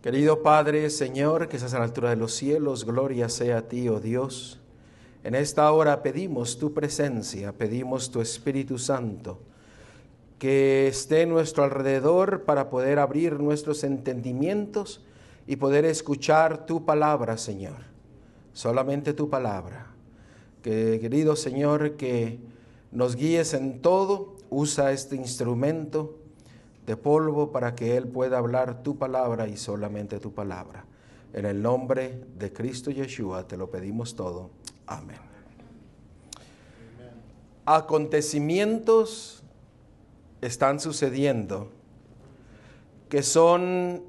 Querido Padre, Señor, que estás a la altura de los cielos, gloria sea a ti, oh Dios. En esta hora pedimos tu presencia, pedimos tu Espíritu Santo, que esté en nuestro alrededor para poder abrir nuestros entendimientos y poder escuchar tu palabra, Señor. Solamente tu palabra. Que, querido Señor, que nos guíes en todo, usa este instrumento de polvo para que Él pueda hablar tu palabra y solamente tu palabra. En el nombre de Cristo Yeshua te lo pedimos todo. Amén. Acontecimientos están sucediendo que son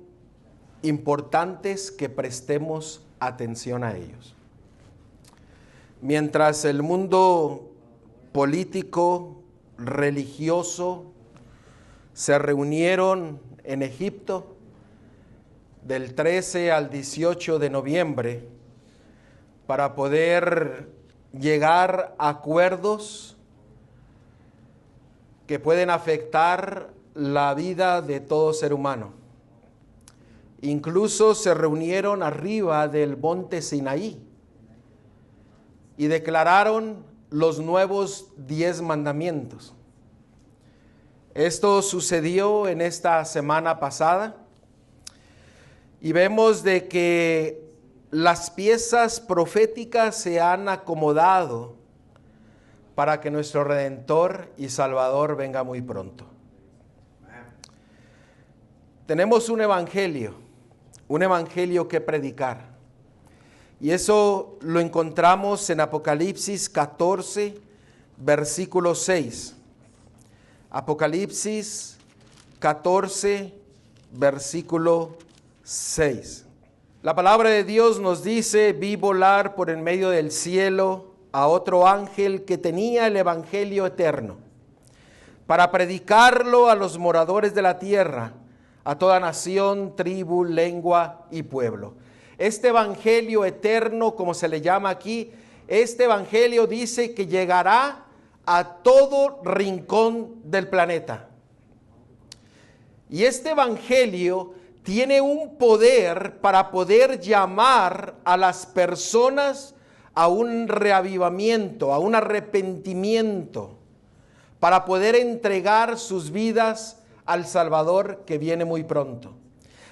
importantes que prestemos atención a ellos. Mientras el mundo político, religioso, se reunieron en Egipto del 13 al 18 de noviembre para poder llegar a acuerdos que pueden afectar la vida de todo ser humano. Incluso se reunieron arriba del monte Sinaí y declararon los nuevos 10 mandamientos. Esto sucedió en esta semana pasada y vemos de que las piezas proféticas se han acomodado para que nuestro Redentor y Salvador venga muy pronto. Tenemos un evangelio que predicar. Y eso lo encontramos en Apocalipsis 14, versículo 6. Apocalipsis 14, versículo 6. La palabra de Dios nos dice: vi volar por en medio del cielo a otro ángel que tenía el evangelio eterno, para predicarlo a los moradores de la tierra, a toda nación, tribu, lengua y pueblo. Este evangelio eterno, como se le llama aquí, este evangelio dice que llegará a todo rincón del planeta. Y este evangelio tiene un poder para poder llamar a las personas a un reavivamiento, a un arrepentimiento, para poder entregar sus vidas al Salvador que viene muy pronto.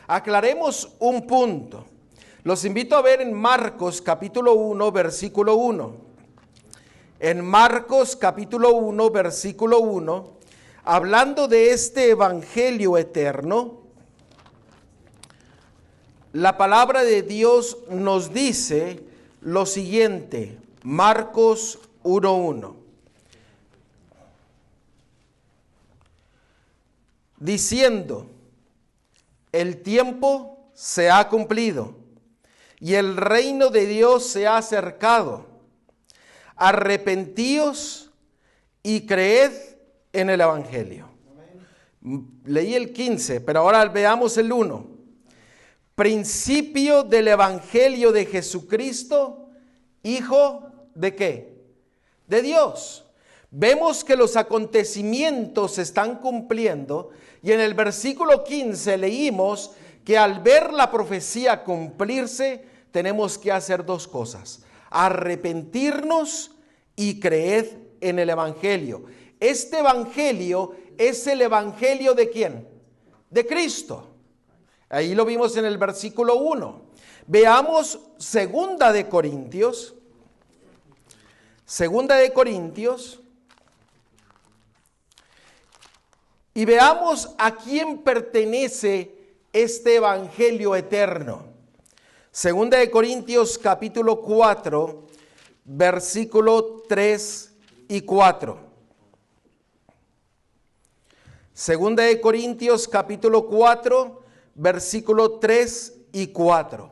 Aclaremos un punto. Los invito a ver en Marcos capítulo 1, versículo 1. En Marcos capítulo 1, versículo 1, hablando de este evangelio eterno, la palabra de Dios nos dice lo siguiente. Marcos 1:1. Diciendo: el tiempo se ha cumplido y el reino de Dios se ha acercado. Arrepentíos y creed en el evangelio. Leí el 15, pero ahora veamos el 1. Principio del evangelio de Jesucristo, Hijo ¿de qué? De Dios. Vemos que los acontecimientos se están cumpliendo y en el versículo 15 leímos que al ver la profecía cumplirse tenemos que hacer dos cosas: arrepentirnos y creed en el evangelio. Este evangelio es el evangelio ¿de quién? De Cristo. Ahí lo vimos en el versículo 1. Veamos Segunda de Corintios y veamos a quién pertenece este evangelio eterno. Segunda de Corintios capítulo 4, versículo 3 y 4. Segunda de Corintios capítulo 4, versículo 3 y 4.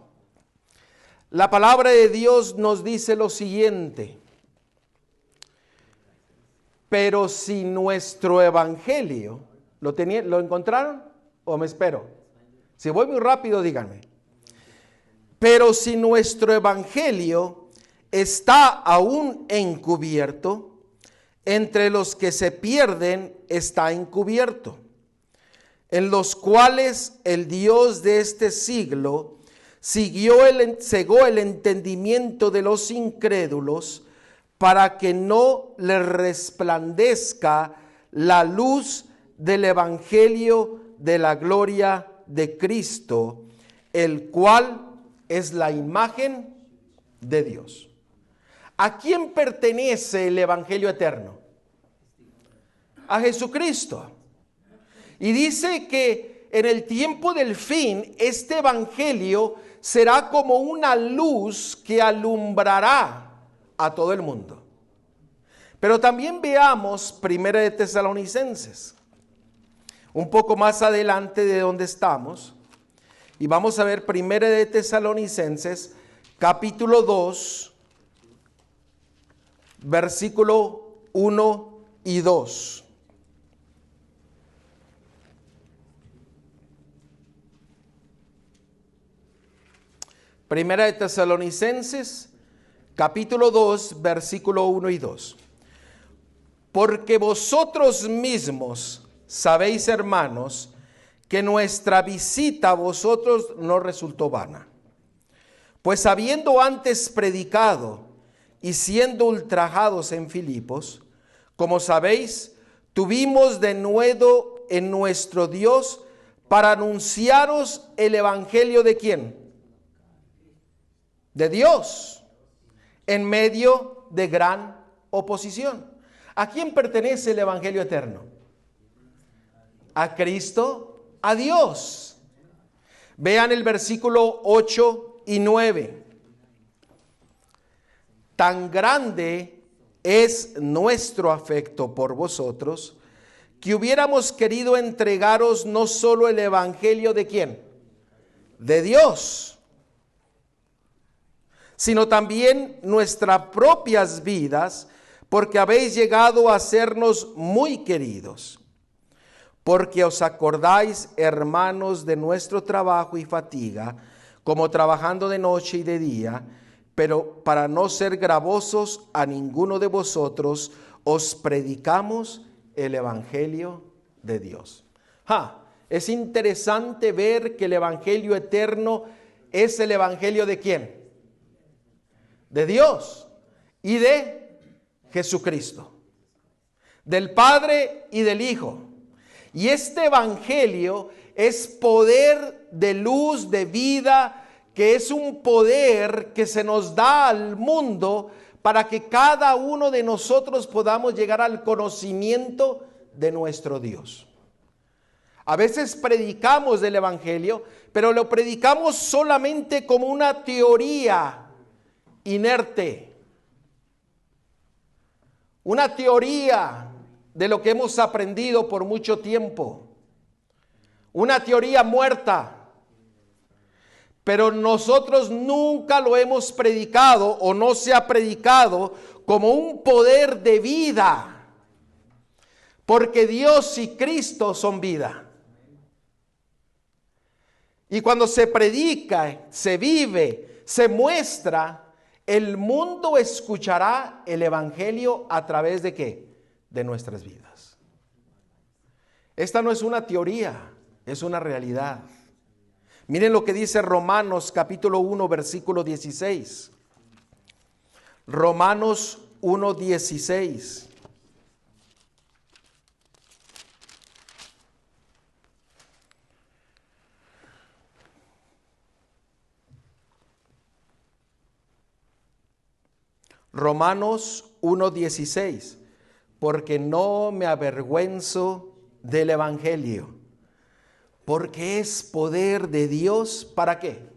La palabra de Dios nos dice lo siguiente: pero si nuestro evangelio, ¿lo encontraron o me espero? Si voy muy rápido, díganme. Pero si nuestro evangelio está aún encubierto, entre los que se pierden está encubierto, en los cuales el Dios de este siglo cegó el entendimiento de los incrédulos, para que no les resplandezca la luz del evangelio de la gloria de Cristo, el cual es la imagen de Dios. ¿A quién pertenece el evangelio eterno? A Jesucristo. Y dice que en el tiempo del fin, este evangelio será como una luz que alumbrará a todo el mundo. Pero también veamos Primera de Tesalonicenses, un poco más adelante de donde estamos, y vamos a ver Primera de Tesalonicenses, capítulo 2, versículo 1 y 2. Primera de Tesalonicenses, capítulo 2, versículo 1 y 2. Porque vosotros mismos sabéis, hermanos, que nuestra visita a vosotros no resultó vana. Pues habiendo antes predicado y siendo ultrajados en Filipos, como sabéis, tuvimos denuedo en nuestro Dios para anunciaros el evangelio de ¿quién? De Dios, en medio de gran oposición. ¿A quién pertenece el evangelio eterno? A Cristo, a Dios. Vean el versículo 8 y 9. Tan grande es nuestro afecto por vosotros, que hubiéramos querido entregaros no solo el evangelio de ¿quién? De Dios, sino también nuestras propias vidas, porque habéis llegado a sernos muy queridos. Porque os acordáis, hermanos, de nuestro trabajo y fatiga, como trabajando de noche y de día, pero para no ser gravosos a ninguno de vosotros, os predicamos el evangelio de Dios. Es interesante ver que el evangelio eterno es el evangelio de ¿quién? De Dios y de Jesucristo, del Padre y del Hijo. Y este evangelio es poder de luz, de vida, que es un poder que se nos da al mundo para que cada uno de nosotros podamos llegar al conocimiento de nuestro Dios. A veces predicamos del evangelio, pero lo predicamos solamente como una teoría inerte, una teoría de lo que hemos aprendido por mucho tiempo, una teoría muerta, pero nosotros nunca lo hemos predicado o no se ha predicado como un poder de vida, porque Dios y Cristo son vida. Y cuando se predica, se vive, se muestra, el mundo escuchará el evangelio a través de ¿qué? De nuestras vidas. Esta no es una teoría, es una realidad. Miren lo que dice Romanos capítulo 1, versículo 16. Romanos 1, 16. Romanos 1:16, porque no me avergüenzo del evangelio, porque es poder de Dios, ¿para qué?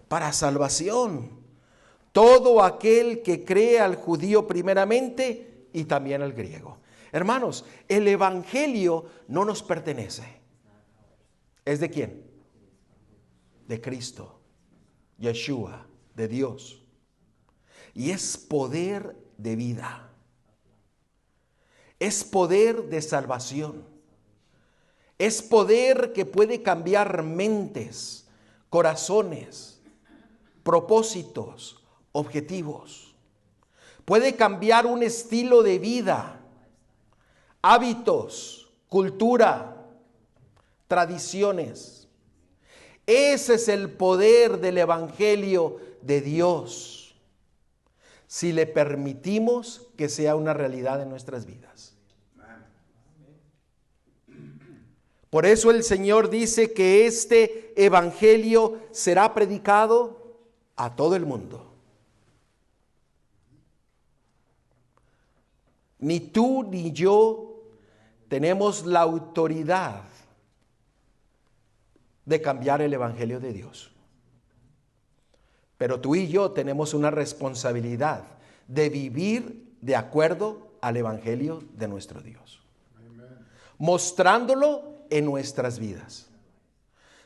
Para salvación. Todo aquel que cree, al judío primeramente y también al griego. Hermanos, el evangelio no nos pertenece. ¿Es de quién? De Cristo, Yeshua, de Dios. Y es poder de vida. Es poder de salvación. Es poder que puede cambiar mentes, corazones, propósitos, objetivos. Puede cambiar un estilo de vida, hábitos, cultura, tradiciones. Ese es el poder del Evangelio de Dios, si le permitimos que sea una realidad en nuestras vidas. Por eso el Señor dice que este Evangelio será predicado a todo el mundo. Ni tú ni yo tenemos la autoridad de cambiar el Evangelio de Dios. Pero tú y yo tenemos una responsabilidad de vivir de acuerdo al Evangelio de nuestro Dios. Amen. Mostrándolo en nuestras vidas.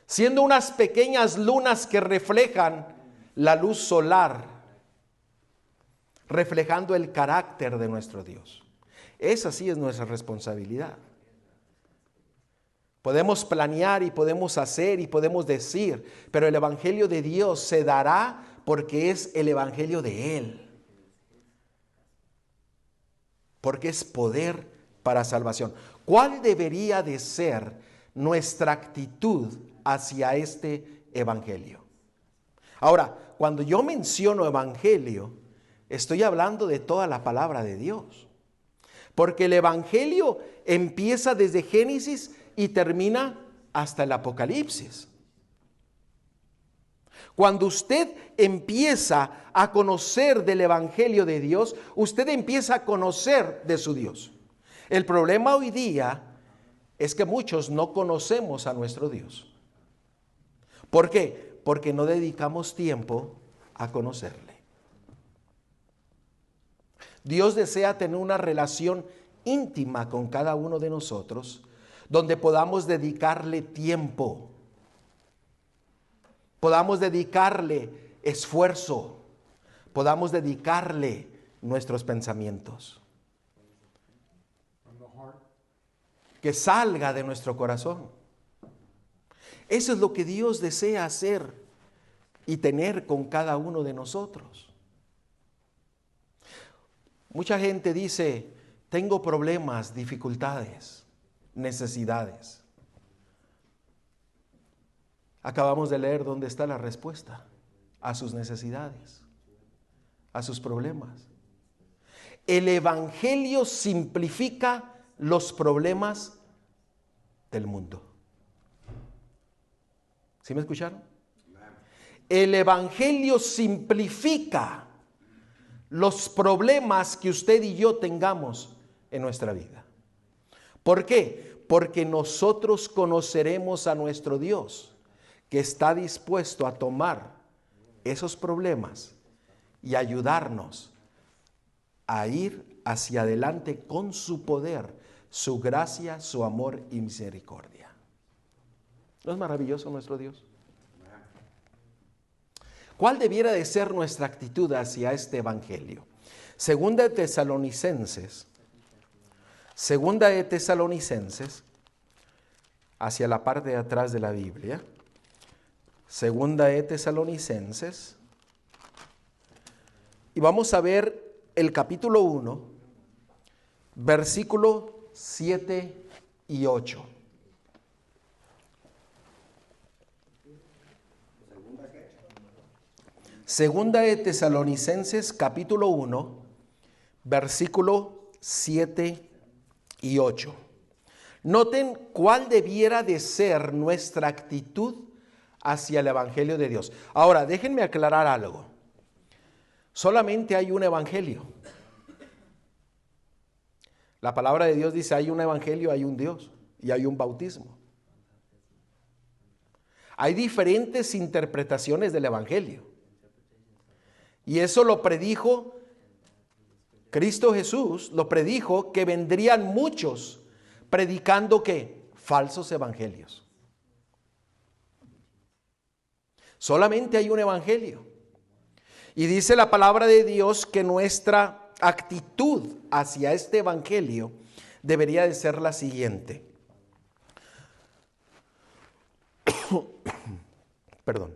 Siendo unas pequeñas lunas que reflejan la luz solar, reflejando el carácter de nuestro Dios. Esa sí es nuestra responsabilidad. Podemos planear y podemos hacer y podemos decir, pero el Evangelio de Dios se dará porque es el Evangelio de Él. Porque es poder para salvación. ¿Cuál debería de ser nuestra actitud hacia este Evangelio? Ahora, cuando yo menciono Evangelio, estoy hablando de toda la palabra de Dios. Porque el Evangelio empieza desde Génesis y termina hasta el Apocalipsis. Cuando usted empieza a conocer del Evangelio de Dios, usted empieza a conocer de su Dios. El problema hoy día es que muchos no conocemos a nuestro Dios. ¿Por qué? Porque no dedicamos tiempo a conocerle. Dios desea tener una relación íntima con cada uno de nosotros, donde podamos dedicarle tiempo, podamos dedicarle esfuerzo, podamos dedicarle nuestros pensamientos. Que salga de nuestro corazón. Eso es lo que Dios desea hacer y tener con cada uno de nosotros. Mucha gente dice, tengo problemas, dificultades, necesidades. Acabamos de leer dónde está la respuesta a sus necesidades, a sus problemas. El Evangelio simplifica los problemas del mundo. ¿Sí me escucharon? El Evangelio simplifica los problemas que usted y yo tengamos en nuestra vida. ¿Por qué? Porque nosotros conoceremos a nuestro Dios, que está dispuesto a tomar esos problemas y ayudarnos a ir hacia adelante con su poder, su gracia, su amor y misericordia. ¿No es maravilloso nuestro Dios? ¿Cuál debiera de ser nuestra actitud hacia este Evangelio? Segunda de Tesalonicenses, hacia la parte de atrás de la Biblia. Segunda de Tesalonicenses. Y vamos a ver el capítulo 1, versículo 7 y 8. Segunda de Tesalonicenses, capítulo 1, versículo 7 y 8. Noten cuál debiera de ser nuestra actitud hacia el Evangelio de Dios. Ahora, déjenme aclarar algo. Solamente hay un Evangelio. La palabra de Dios dice, hay un Evangelio, hay un Dios y hay un bautismo. Hay diferentes interpretaciones del Evangelio. Y eso lo predijo Cristo Jesús, lo predijo que vendrían muchos predicando ¿qué? Falsos evangelios. Solamente hay un evangelio. Y dice la palabra de Dios que nuestra actitud hacia este evangelio debería de ser la siguiente. Perdón.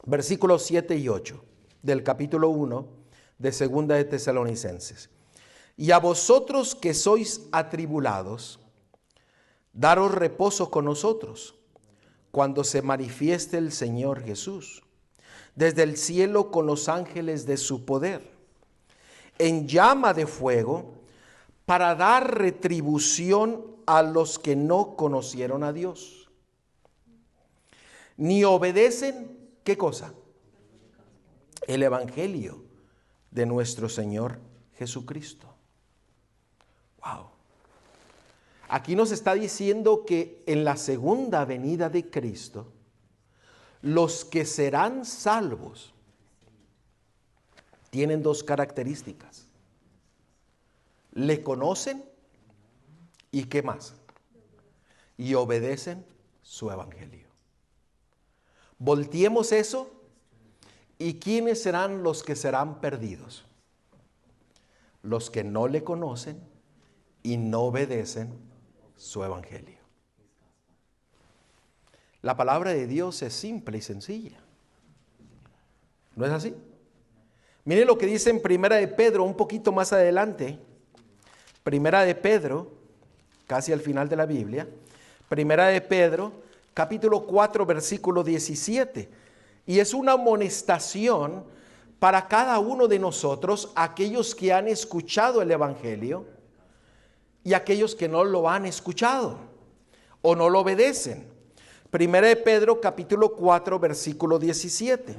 Versículos 7 y 8 del capítulo 1 de Segunda de Tesalonicenses. Y a vosotros que sois atribulados, daros reposo con nosotros cuando se manifieste el Señor Jesús, desde el cielo con los ángeles de su poder, en llama de fuego, para dar retribución a los que no conocieron a Dios, ni obedecen, ¿qué cosa? El evangelio de nuestro Señor Jesucristo. Wow. Aquí nos está diciendo que en la segunda venida de Cristo, los que serán salvos tienen dos características. Le conocen y ¿qué más? Y obedecen su evangelio. Volteemos eso. ¿Y quiénes serán los que serán perdidos? Los que no le conocen y no obedecen su evangelio. La palabra de Dios es simple y sencilla. ¿No es así? Miren lo que dice en Primera de Pedro, un poquito más adelante. Primera de Pedro, casi al final de la Biblia. Primera de Pedro, capítulo 4, versículo 17. Y es una amonestación para cada uno de nosotros, aquellos que han escuchado el evangelio y aquellos que no lo han escuchado o no lo obedecen. Primera de Pedro, capítulo 4, versículo 17.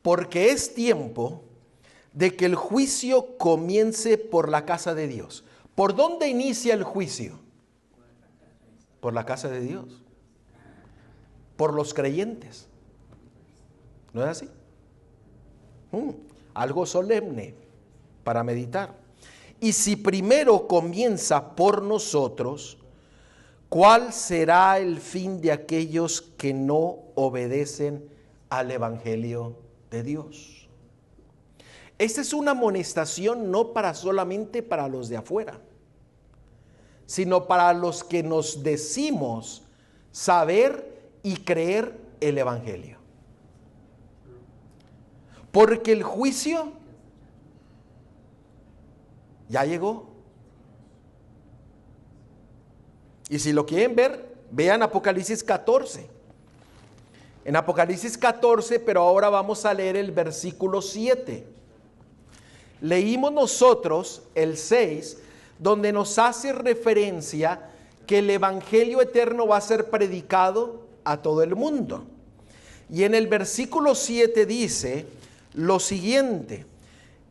Porque es tiempo de que el juicio comience por la casa de Dios. ¿Por dónde inicia el juicio? Por la casa de Dios. Por los creyentes. ¿No es así? Algo solemne para meditar. Y si primero comienza por nosotros, ¿cuál será el fin de aquellos que no obedecen al evangelio de Dios? Esta es una amonestación no para solamente para los de afuera, sino para los que nos decimos saber y creer el evangelio. Porque el juicio ya llegó. Y si lo quieren ver, vean Apocalipsis 14. En Apocalipsis 14, pero ahora vamos a leer el versículo 7. Leímos nosotros el 6, donde nos hace referencia que el evangelio eterno va a ser predicado a todo el mundo. Y en el versículo 7 dice lo siguiente,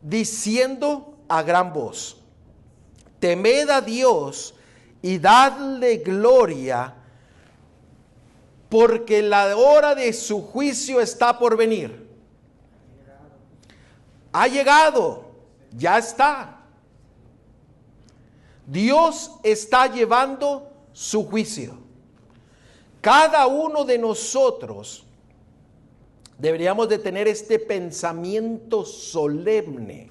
diciendo a gran voz, temed a Dios y dadle gloria, porque la hora de su juicio está por venir. Ha llegado, ya está. Dios está llevando su juicio. Cada uno de nosotros deberíamos de tener este pensamiento solemne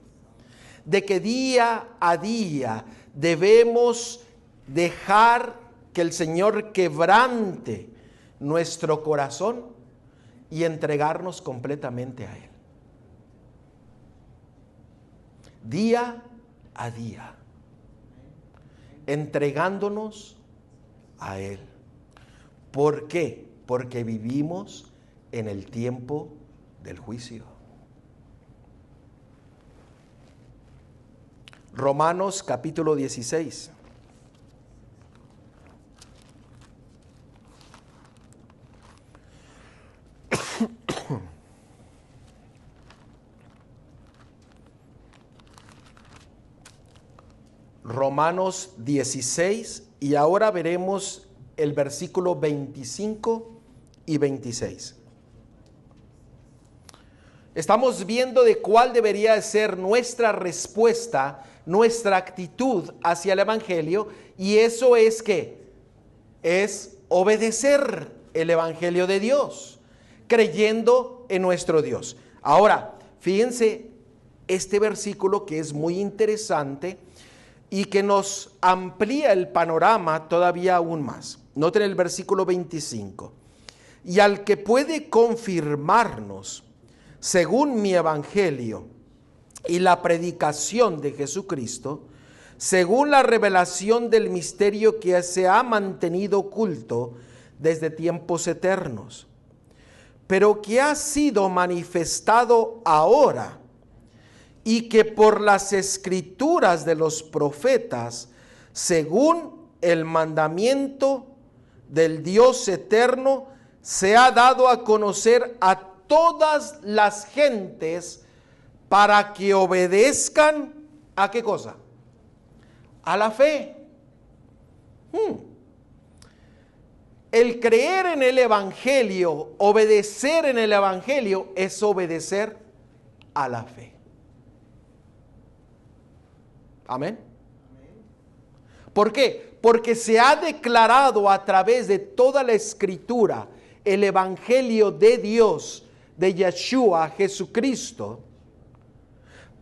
de que día a día debemos dejar que el Señor quebrante nuestro corazón y entregarnos completamente a Él. Día a día, entregándonos a Él. ¿Por qué? Porque vivimos en el tiempo del juicio. Romanos capítulo 16. Romanos 16, y ahora veremos el versículo 25 y 26. Estamos viendo de cuál debería ser nuestra respuesta, nuestra actitud hacia el evangelio, y eso es que es obedecer el evangelio de Dios, creyendo en nuestro Dios. Ahora, fíjense este versículo que es muy interesante y que nos amplía el panorama todavía aún más. Noten el versículo 25. Y al que puede confirmarnos según mi evangelio y la predicación de Jesucristo, según la revelación del misterio que se ha mantenido oculto desde tiempos eternos, pero que ha sido manifestado ahora, y que por las escrituras de los profetas, según el mandamiento del Dios eterno, se ha dado a conocer a todas las gentes para que obedezcan ¿a qué cosa? A la fe. El creer en el Evangelio, obedecer en el Evangelio, es obedecer a la fe. Amén. ¿Por qué? Porque se ha declarado a través de toda la Escritura el Evangelio de Dios, de Yeshua, Jesucristo,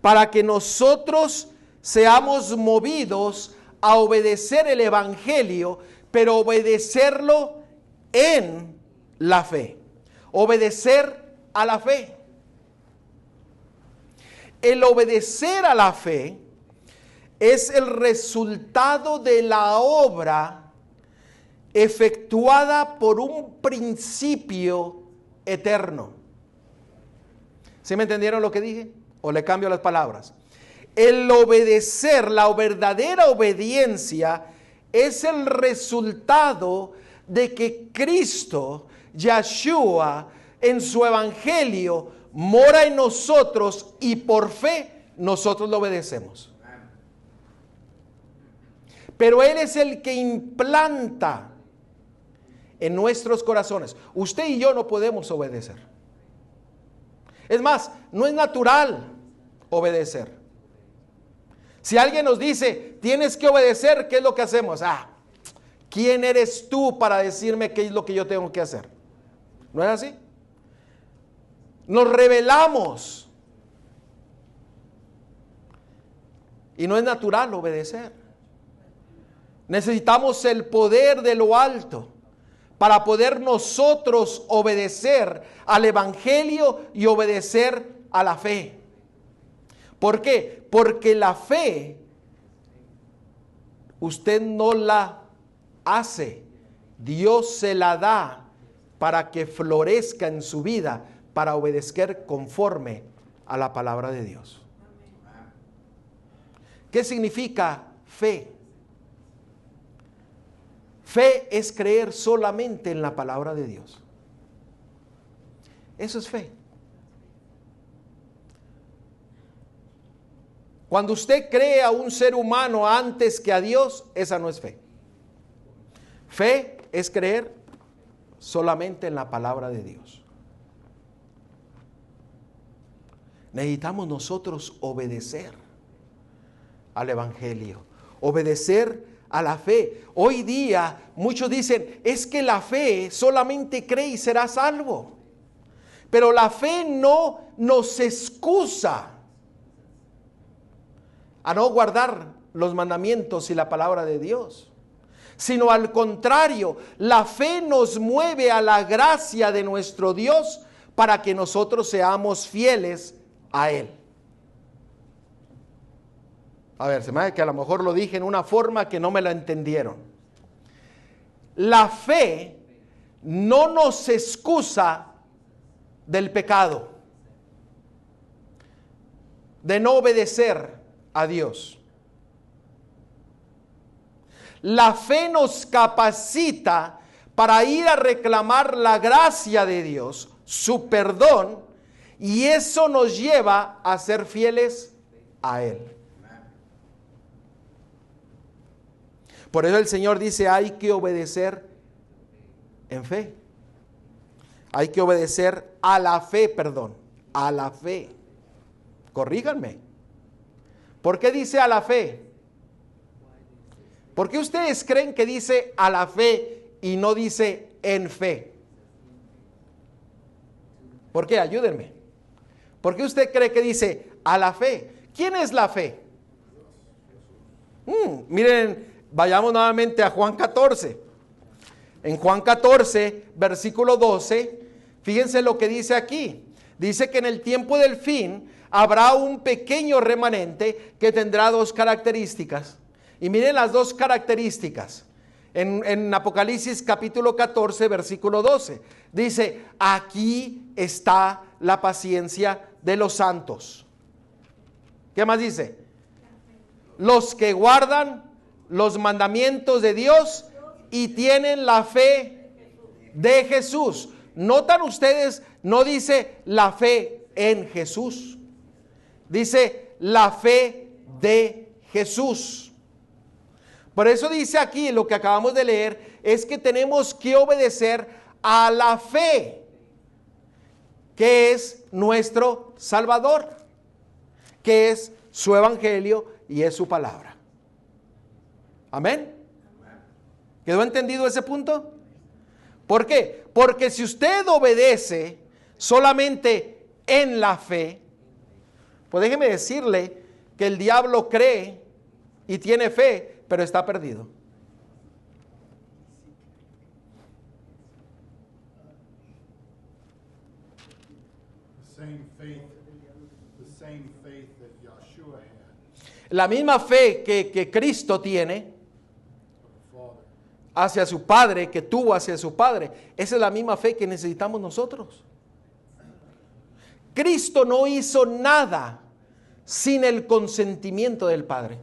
para que nosotros seamos movidos a obedecer el Evangelio, pero obedecerlo en la fe. Obedecer a la fe. El obedecer a la fe es el resultado de la obra efectuada por un principio eterno. ¿Sí me entendieron lo que dije? ¿O le cambio las palabras? El obedecer, la verdadera obediencia, es el resultado de que Cristo, Yeshua, en su evangelio, mora en nosotros y por fe nosotros lo obedecemos. Pero Él es el que implanta en nuestros corazones. Usted y yo no podemos obedecer. Es más, no es natural obedecer. Si alguien nos dice, tienes que obedecer, ¿qué es lo que hacemos? ¿Quién eres tú para decirme qué es lo que yo tengo que hacer? ¿No es así? Nos rebelamos. Y no es natural obedecer. Necesitamos el poder de lo alto para poder nosotros obedecer al Evangelio y obedecer a la fe. ¿Por qué? Porque la fe usted no la hace, Dios se la da para que florezca en su vida, para obedecer conforme a la palabra de Dios. ¿Qué significa fe? Fe es creer solamente en la palabra de Dios. Eso es fe. Cuando usted cree a un ser humano antes que a Dios, esa no es fe. Fe es creer solamente en la palabra de Dios. Necesitamos nosotros obedecer al Evangelio, obedecer a la fe. Hoy día muchos dicen, es que la fe solamente cree y será salvo. Pero la fe no nos excusa a no guardar los mandamientos y la palabra de Dios, sino al contrario, la fe nos mueve a la gracia de nuestro Dios para que nosotros seamos fieles a Él. A ver, se me hace que a lo mejor lo dije en una forma que no me la entendieron. La fe no nos excusa del pecado, de no obedecer a Dios. La fe nos capacita para ir a reclamar la gracia de Dios, su perdón, y eso nos lleva a ser fieles a Él. Por eso el Señor dice, hay que obedecer en fe. Hay que obedecer a la fe, a la fe. Corríganme. ¿Por qué dice a la fe? ¿Por qué ustedes creen que dice a la fe y no dice en fe? ¿Por qué? Ayúdenme. ¿Por qué usted cree que dice a la fe? ¿Quién es la fe? Miren, vayamos nuevamente a Juan 14. En Juan 14, versículo 12, fíjense lo que dice aquí. Dice que en el tiempo del fin habrá un pequeño remanente que tendrá dos características. Y miren las dos características. En Apocalipsis capítulo 14, versículo 12. Dice, aquí está la paciencia de los santos. ¿Qué más dice? Los que guardan los mandamientos de Dios y tienen la fe de Jesús. ¿Notan ustedes? No dice la fe en Jesús. Dice la fe de Jesús. Por eso dice aquí lo que acabamos de leer, es que tenemos que obedecer a la fe, que es nuestro Salvador, que es su evangelio y es su palabra. Amén. ¿Quedó entendido ese punto? ¿Por qué? Porque si usted obedece solamente en la fe, pues déjeme decirle que el diablo cree y tiene fe, pero está perdido. La misma fe que Cristo tiene hacia su Padre, que tuvo hacia su Padre, esa es la misma fe que necesitamos nosotros. Cristo no hizo nada sin el consentimiento del Padre.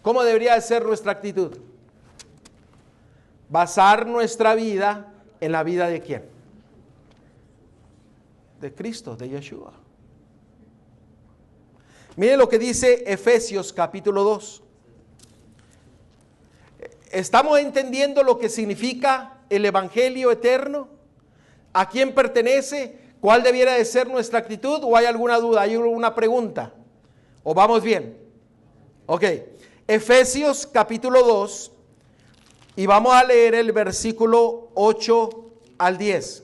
¿Cómo debería ser nuestra actitud? Basar nuestra vida en la vida de ¿quién? De Cristo, de Yeshua. Mire lo que dice Efesios capítulo 2. ¿Estamos entendiendo lo que significa el evangelio eterno? ¿A quién pertenece? ¿Cuál debiera de ser nuestra actitud? ¿O hay alguna duda? ¿Hay alguna pregunta? ¿O vamos bien? Ok. Efesios capítulo 2 y vamos a leer el versículo 8 al 10.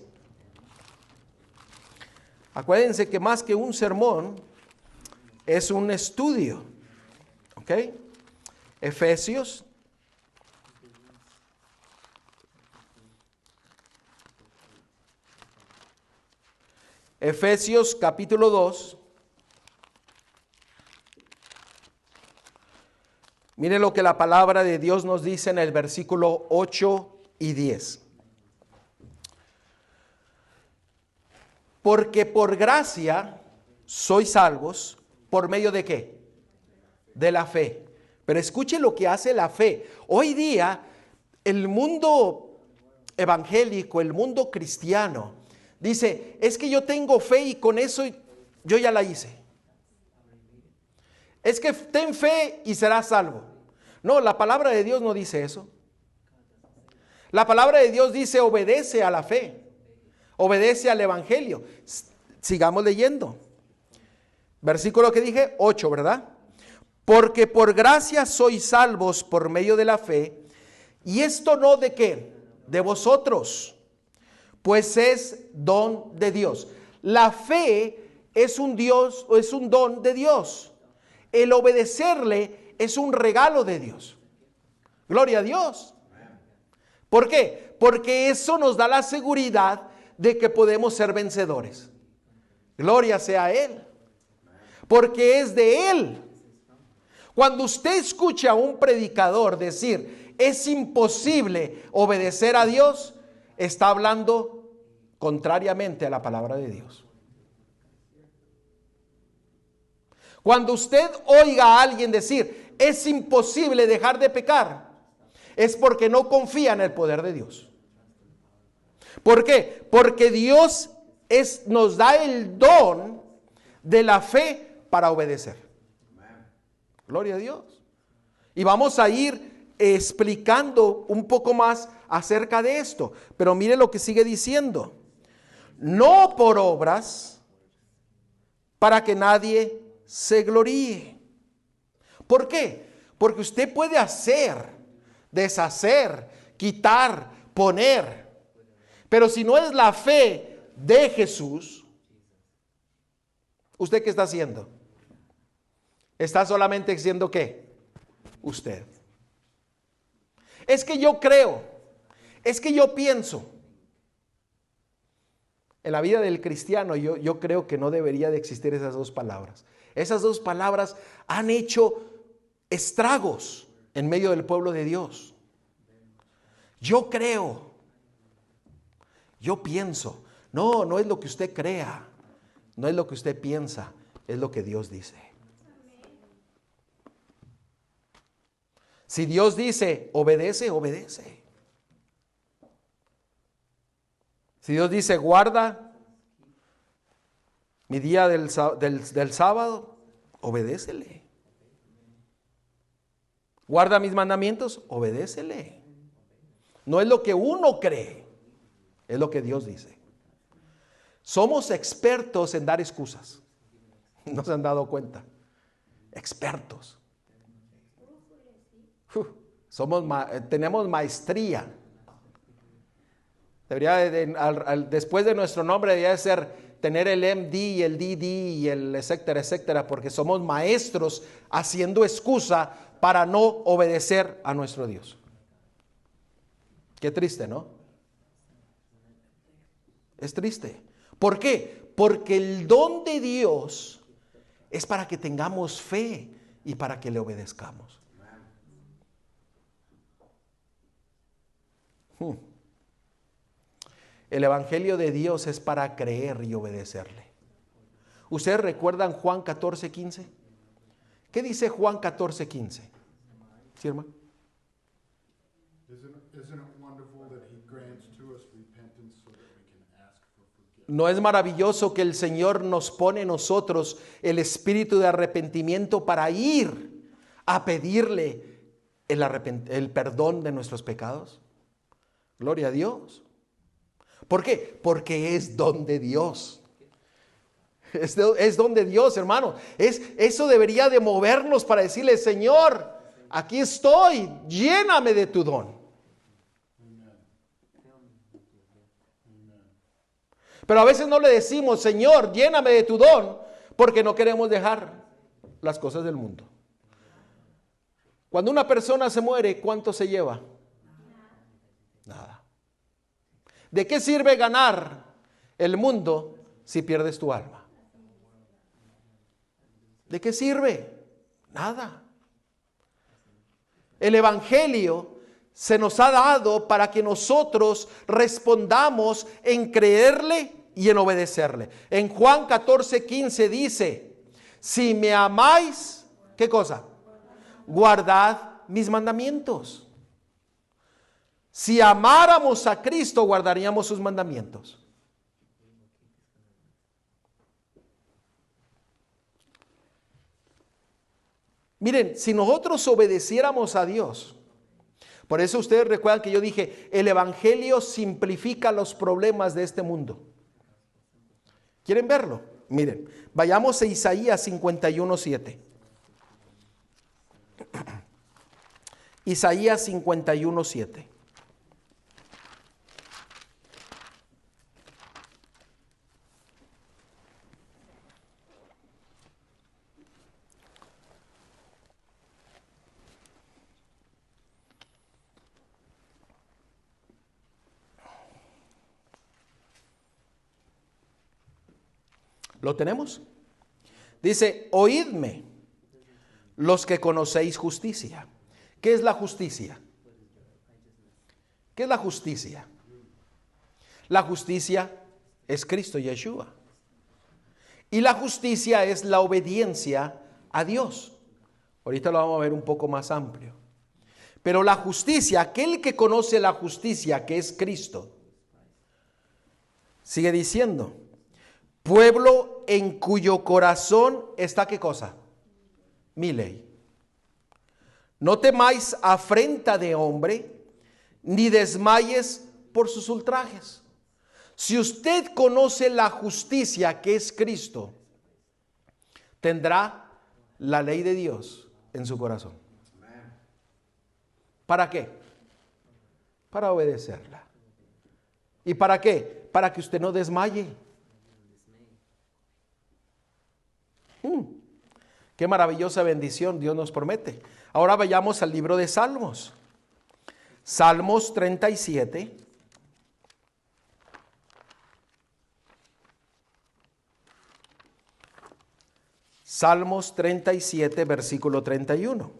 Acuérdense que más que un sermón es un estudio. ¿Ok? Efesios capítulo 2. Mire lo que la palabra de Dios nos dice en el versículo 8 y 10. Porque por gracia sois salvos, ¿por medio de qué? De la fe. Pero escuche lo que hace la fe. Hoy día, el mundo evangélico, el mundo cristiano, dice, es que yo tengo fe y con eso yo ya la hice. Es que ten fe y serás salvo. No, la palabra de Dios no dice eso. La palabra de Dios dice obedece a la fe, obedece al evangelio. Sigamos leyendo. Versículo que dije, 8, ¿verdad? Porque por gracia sois salvos por medio de la fe, y esto no de qué, de vosotros, pues es don de Dios. La fe es un Dios o es un don de Dios. El obedecerle es un regalo de Dios. Gloria a Dios. ¿Por qué? Porque eso nos da la seguridad de que podemos ser vencedores. Gloria sea a Él. Porque es de Él. Cuando usted escucha a un predicador decir, es imposible obedecer a Dios, está hablando contrariamente a la palabra de Dios. Cuando usted oiga a alguien decir, es imposible dejar de pecar, es porque no confía en el poder de Dios. ¿Por qué? Porque Dios nos da el don de la fe para obedecer. Gloria a Dios. Y vamos a ir explicando un poco más acerca de esto. Pero mire lo que sigue diciendo. No por obras, para que nadie se gloríe. ¿Por qué? Porque usted puede hacer, deshacer, quitar, poner. Pero si no es la fe de Jesús, ¿usted qué está haciendo? ¿Está solamente haciendo qué? Usted. Es que yo creo, es que yo pienso. En la vida del cristiano yo creo que no debería de existir esas dos palabras. Esas dos palabras han hecho estragos en medio del pueblo de Dios. Yo creo, yo pienso. No, no es lo que usted crea, no es lo que usted piensa, es lo que Dios dice. Si Dios dice, obedece, obedece. Si Dios dice, guarda mi día del sábado, obedécele. Guarda mis mandamientos, obedécele. No es lo que uno cree, es lo que Dios dice. Somos expertos en dar excusas. ¿No se han dado cuenta? Expertos. Tenemos maestría. Debería después de nuestro nombre debería ser tener el MD y el DD y el etcétera, etcétera, porque somos maestros haciendo excusa para no obedecer a nuestro Dios. Qué triste, ¿no? Es triste. ¿Por qué? Porque el don de Dios es para que tengamos fe y para que le obedezcamos. El evangelio de Dios es para creer y obedecerle. ¿Ustedes recuerdan Juan 14:15? ¿Qué dice Juan 14:15? ¿Sí, hermano? ¿No es maravilloso que el Señor nos pone en nosotros el espíritu de arrepentimiento para ir a pedirle el perdón de nuestros pecados? Gloria a Dios. ¿Por qué? Porque es don de Dios. Es don de Dios, hermano. Eso debería de movernos para decirle, Señor, aquí estoy, lléname de tu don. Pero a veces no le decimos, Señor, lléname de tu don, porque no queremos dejar las cosas del mundo. Cuando una persona se muere, ¿cuánto se lleva? Nada. ¿De qué sirve ganar el mundo si pierdes tu alma? ¿De qué sirve? Nada. El evangelio se nos ha dado para que nosotros respondamos en creerle y en obedecerle. En Juan 14:15 dice, si me amáis, ¿qué cosa? Guardad mis mandamientos. Si amáramos a Cristo, guardaríamos sus mandamientos. Miren, si nosotros obedeciéramos a Dios, por eso ustedes recuerdan que yo dije, el evangelio simplifica los problemas de este mundo. ¿Quieren verlo? Miren, vayamos a Isaías 51:7. Isaías 51:7. ¿Lo tenemos? Dice, oídme los que conocéis justicia. ¿Qué es la justicia? ¿Qué es la justicia? La justicia es Cristo Yeshua. Y la justicia es la obediencia a Dios. Ahorita lo vamos a ver un poco más amplio. Pero la justicia, aquel que conoce la justicia, que es Cristo, sigue diciendo, pueblo en cuyo corazón está, ¿qué cosa? Mi ley. No temáis afrenta de hombre, ni desmayes por sus ultrajes. Si usted conoce la justicia que es Cristo, tendrá la ley de Dios en su corazón. ¿Para qué? Para obedecerla. ¿Y para qué? Para que usted no desmaye. Qué maravillosa bendición Dios nos promete. Ahora vayamos al libro de Salmos. Salmos 37. Salmos 37, versículo 31.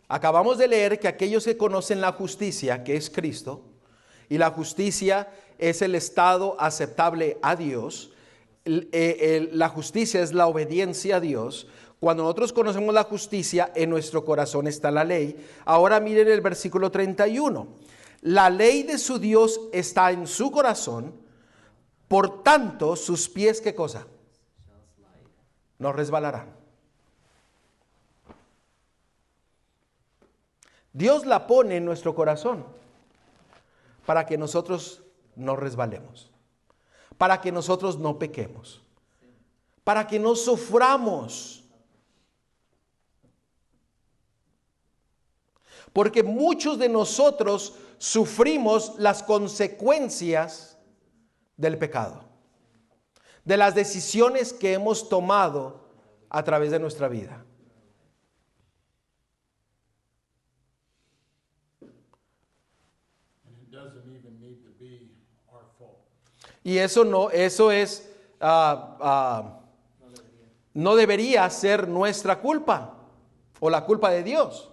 Acabamos de leer que aquellos que conocen la justicia, que es Cristo, y la justicia es el estado aceptable a Dios, la justicia es la obediencia a Dios. Cuando nosotros conocemos la justicia, en nuestro corazón está la ley. Ahora miren el versículo 31. La ley de su Dios está en su corazón, por tanto, sus pies, ¿qué cosa? No resbalarán. Dios la pone en nuestro corazón para que nosotros no resbalemos, para que nosotros no pequemos, para que no suframos. Porque muchos de nosotros sufrimos las consecuencias del pecado, de las decisiones que hemos tomado a través de nuestra vida. Y no debería ser nuestra culpa o la culpa de Dios.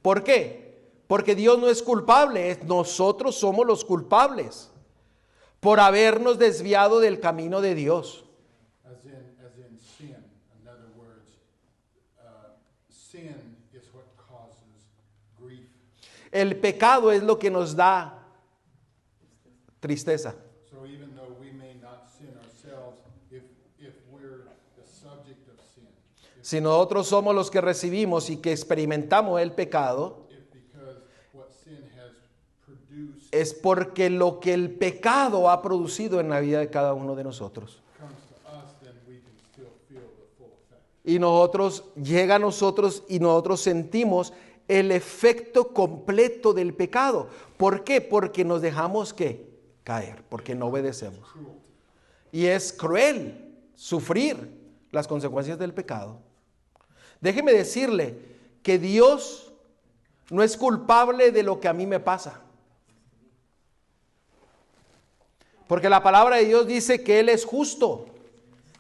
¿Por qué? Porque Dios no es culpable, nosotros somos los culpables por habernos desviado del camino de Dios. As in sin. In other words, sin is what causes grief. El pecado es lo que nos da tristeza. So even though we may not sin ourselves, if we're the subject of sin, Si nosotros somos los que recibimos y que experimentamos el pecado, because what sin has produced es porque lo que el pecado ha producido en la vida de cada uno de nosotros. comes to us, then we can still feel the full effect. Y llega a nosotros y nosotros sentimos el efecto completo del pecado. ¿Por qué? Porque nos dejamos caer, porque no obedecemos. Y es cruel sufrir las consecuencias del pecado. Déjeme decirle que Dios no es culpable de lo que a mí me pasa. Porque la palabra de Dios dice que Él es justo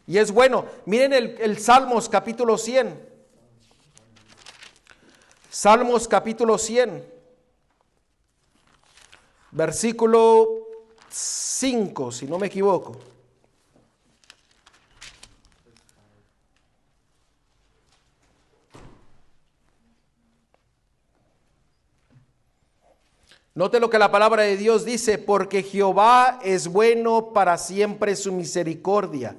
y es bueno. Miren el Salmos capítulo 100. Salmos capítulo 100. Versículo 5, si no me equivoco. Note lo que la palabra de Dios dice: porque Jehová es bueno, para siempre su misericordia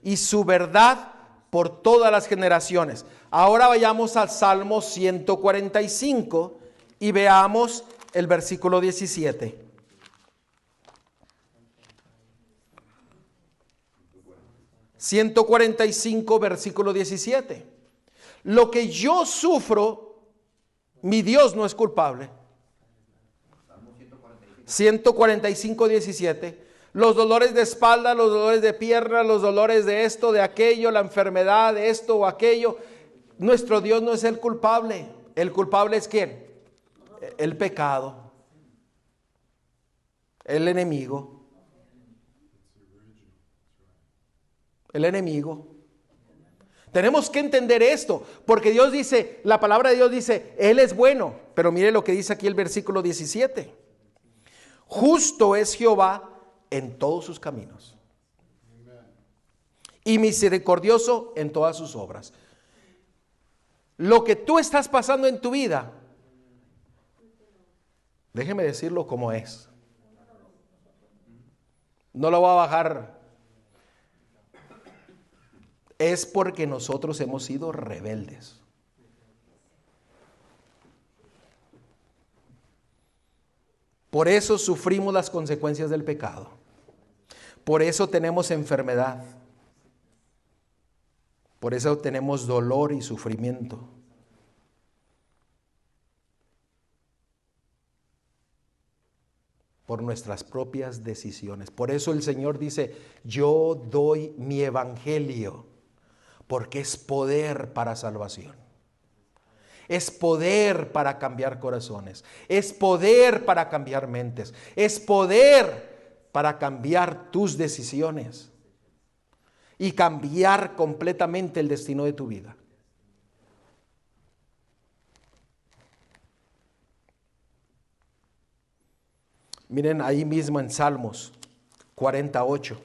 y su verdad por todas las generaciones. Ahora vayamos al Salmo 145 y veamos el versículo 17. ...145 versículo 17... lo que yo sufro, mi Dios no es culpable. 145, 17. Los dolores de espalda, los dolores de pierna, los dolores de esto, de aquello, la enfermedad de esto o aquello. Nuestro Dios no es el culpable. El culpable es ¿quién? El pecado. El enemigo. El enemigo. Tenemos que entender esto, porque Dios dice, la palabra de Dios dice, Él es bueno. Pero mire lo que dice aquí el versículo 17. Justo es Jehová en todos sus caminos, y misericordioso en todas sus obras. Lo que tú estás pasando en tu vida, déjeme decirlo como es. No lo voy a bajar. Es porque nosotros hemos sido rebeldes. Por eso sufrimos las consecuencias del pecado. Por eso tenemos enfermedad. Por eso tenemos dolor y sufrimiento. Por nuestras propias decisiones. Por eso el Señor dice, yo doy mi evangelio, porque es poder para salvación. Es poder para cambiar corazones. Es poder para cambiar mentes. Es poder para cambiar tus decisiones y cambiar completamente el destino de tu vida. Miren ahí mismo en Salmos 48.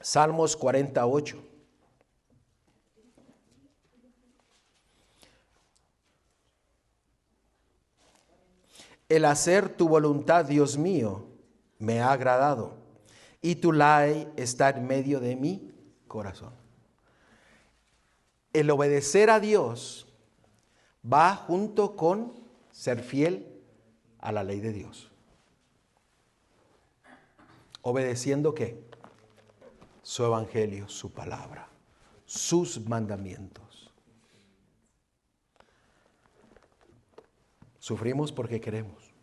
Salmos 48. El hacer tu voluntad, Dios mío, me ha agradado, y tu ley está en medio de mi corazón. El obedecer a Dios va junto con ser fiel a la ley de Dios. ¿Obedeciendo qué? Su evangelio, su palabra, sus mandamientos. Sufrimos porque queremos.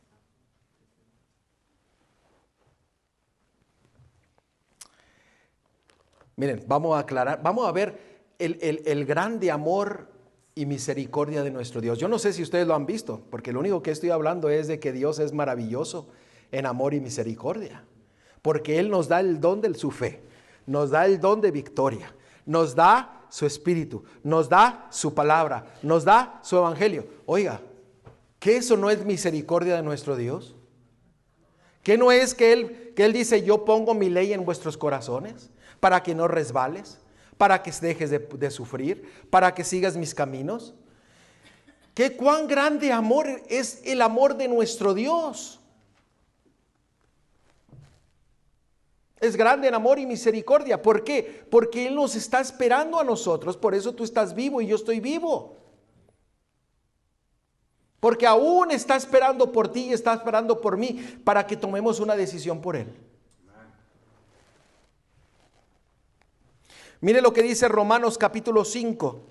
Miren, vamos a aclarar, vamos a ver el grande amor y misericordia de nuestro Dios. Yo no sé si ustedes lo han visto, porque lo único que estoy hablando es de que Dios es maravilloso en amor y misericordia, porque Él nos da el don de su fe, nos da el don de victoria, nos da su espíritu, nos da su palabra, nos da su evangelio. Oiga, ¿qué eso no es misericordia de nuestro Dios? ¿Qué no es que Él dice, yo pongo mi ley en vuestros corazones para que no resbales, para que dejes de sufrir, para que sigas mis caminos? ¿Qué cuán grande amor es el amor de nuestro Dios? Es grande en amor y misericordia. ¿Por qué? Porque Él nos está esperando a nosotros. Por eso tú estás vivo y yo estoy vivo. Porque aún está esperando por ti y está esperando por mí para que tomemos una decisión por Él. Mire lo que dice Romanos capítulo 5,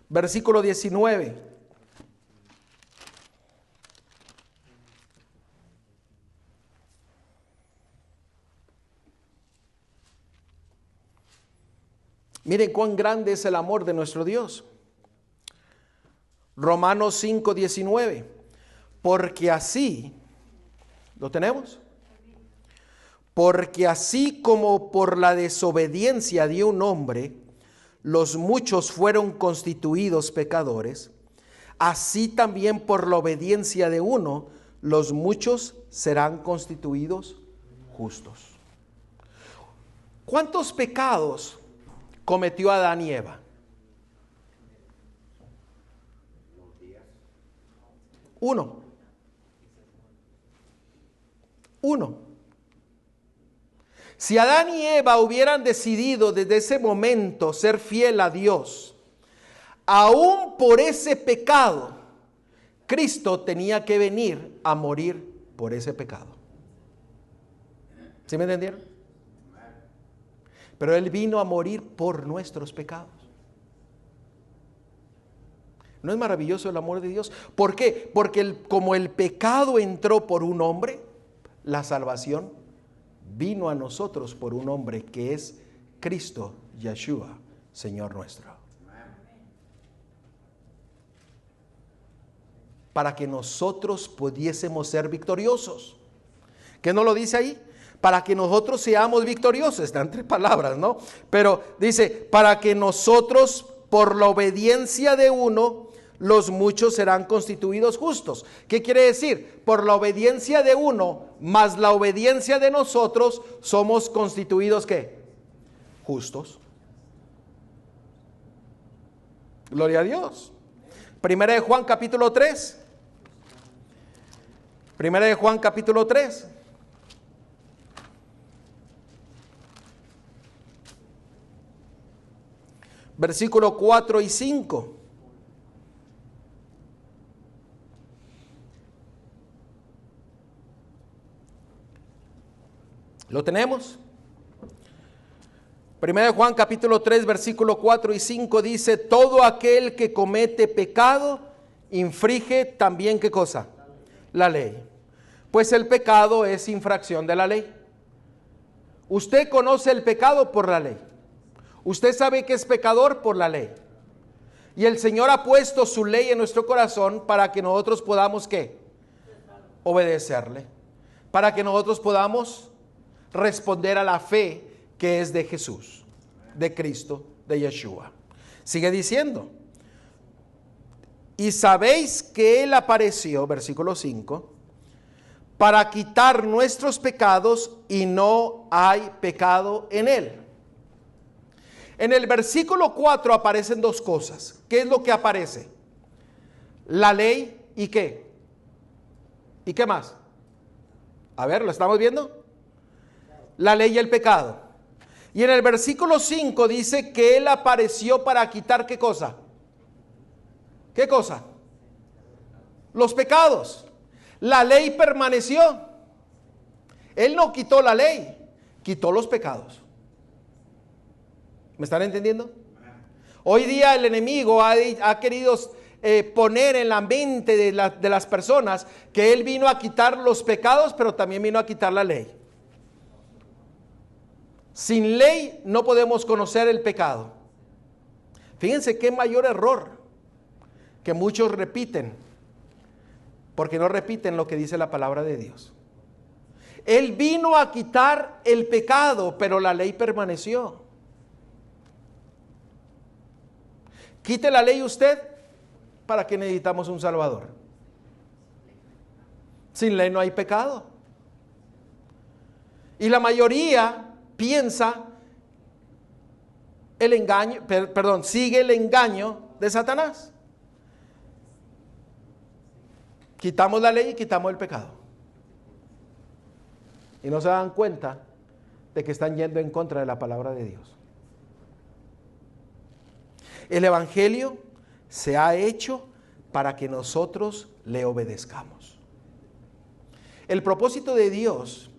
versículo 19. Miren cuán grande es el amor de nuestro Dios. Romanos 5, 19. Porque así, ¿lo tenemos? Porque así como por la desobediencia de un hombre, los muchos fueron constituidos pecadores, así también por la obediencia de uno, los muchos serán constituidos justos. ¿Cuántos pecados cometió Adán y Eva? Uno. Si Adán y Eva hubieran decidido desde ese momento ser fiel a Dios, aún por ese pecado, Cristo tenía que venir a morir por ese pecado. ¿Sí me entendieron? Pero Él vino a morir por nuestros pecados. ¿No es maravilloso el amor de Dios? ¿Por qué? Porque como el pecado entró por un hombre, la salvación vino a nosotros por un hombre que es Cristo Yeshua, Señor nuestro. Para que nosotros pudiésemos ser victoriosos. ¿Qué no lo dice ahí? Para que nosotros seamos victoriosos. Están entre palabras, ¿no? Pero dice, para que nosotros, por la obediencia de uno, los muchos serán constituidos justos. ¿Qué quiere decir? Por la obediencia de uno, más la obediencia de nosotros, somos constituidos ¿qué? Justos. Gloria a Dios. Primera de Juan capítulo 3. Primera de Juan capítulo 3. Versículo 4 y 5. ¿Lo tenemos? Primera de Juan capítulo 3 versículo 4 y 5 dice, todo aquel que comete pecado infringe también ¿qué cosa? La ley. Pues el pecado es infracción de la ley. Usted conoce el pecado por la ley. Usted sabe que es pecador por la ley. Y el Señor ha puesto su ley en nuestro corazón para que nosotros podamos, ¿qué? Obedecerle. Para que nosotros podamos responder a la fe que es de Jesús, de Cristo, de Yeshua. Sigue diciendo. Y sabéis que Él apareció, versículo 5, para quitar nuestros pecados y no hay pecado en Él. En el versículo 4 aparecen dos cosas. ¿Qué es lo que aparece? La ley y ¿qué? ¿Y qué más? A ver, ¿lo estamos viendo? La ley y el pecado. Y en el versículo 5 dice que Él apareció para quitar ¿qué cosa? ¿Qué cosa? Los pecados. La ley permaneció. Él no quitó la ley, quitó los pecados. ¿Me están entendiendo? Hoy día el enemigo ha querido poner en la mente de las personas que Él vino a quitar los pecados, pero también vino a quitar la ley. Sin ley no podemos conocer el pecado. Fíjense qué mayor error que muchos repiten, porque no repiten lo que dice la palabra de Dios. Él vino a quitar el pecado, pero la ley permaneció. Quite la ley usted, ¿para qué necesitamos un Salvador? Sin ley no hay pecado. Y la mayoría piensa el engaño, sigue el engaño de Satanás. Quitamos la ley y quitamos el pecado. Y no se dan cuenta de que están yendo en contra de la palabra de Dios. El Evangelio se ha hecho para que nosotros le obedezcamos. El propósito de Dios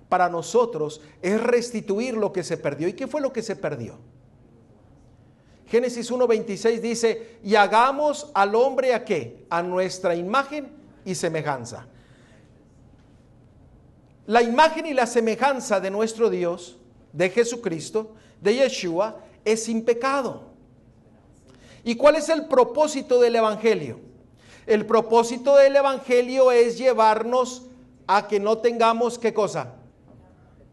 para nosotros es restituir lo que se perdió. ¿Y qué fue lo que se perdió? Génesis 1:26 dice, y hagamos al hombre ¿a qué? A nuestra imagen y semejanza. La imagen y la semejanza de nuestro Dios, de Jesucristo, de Yeshua, es sin pecado. ¿Y cuál es el propósito del Evangelio? El propósito del Evangelio es llevarnos a que no tengamos, ¿qué cosa?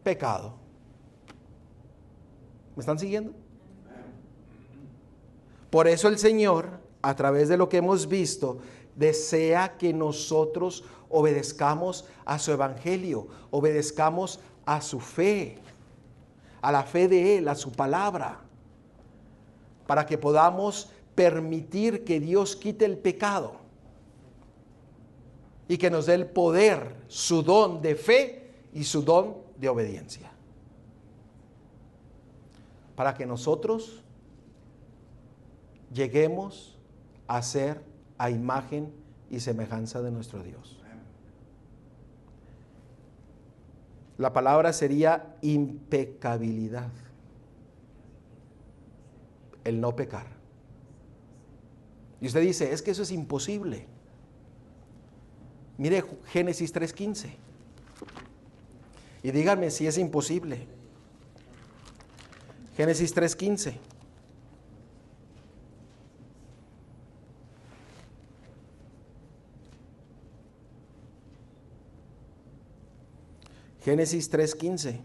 Pecado. ¿Me están siguiendo? Por eso el Señor, a través de lo que hemos visto, desea que nosotros obedezcamos a su Evangelio, obedezcamos a su fe, a la fe de Él, a su palabra, para que podamos permitir que Dios quite el pecado y que nos dé el poder, su don de fe y su don de obediencia, para que nosotros lleguemos a ser a imagen y semejanza de nuestro Dios. La palabra sería impecabilidad, el no pecar. Y usted dice, es que eso es imposible. Mire Génesis 3:15 y díganme si es imposible. Génesis 3:15. Génesis 3:15.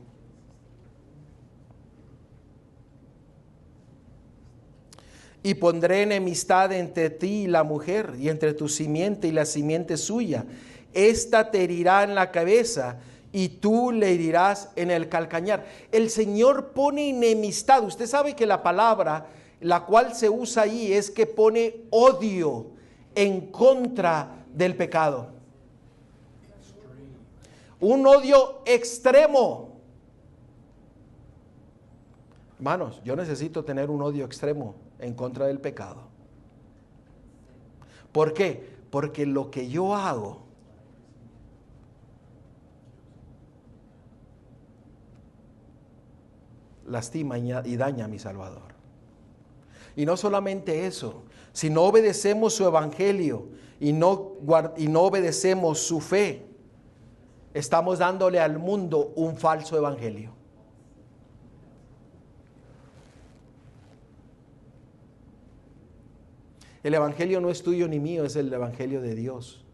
Y pondré enemistad entre ti y la mujer, y entre tu simiente y la simiente suya. Esta te herirá en la cabeza, y tú le herirás en el calcañar. El Señor pone enemistad. Usted sabe que la palabra, la cual se usa ahí, es que pone odio en contra del pecado. Un odio extremo. Hermanos, yo necesito tener un odio extremo en contra del pecado. ¿Por qué? Porque lo que yo hago lastima y daña a mi Salvador. Y no solamente eso, si no obedecemos su evangelio y no obedecemos su fe, estamos dándole al mundo un falso evangelio. El evangelio no es tuyo ni mío, es el evangelio de Dios.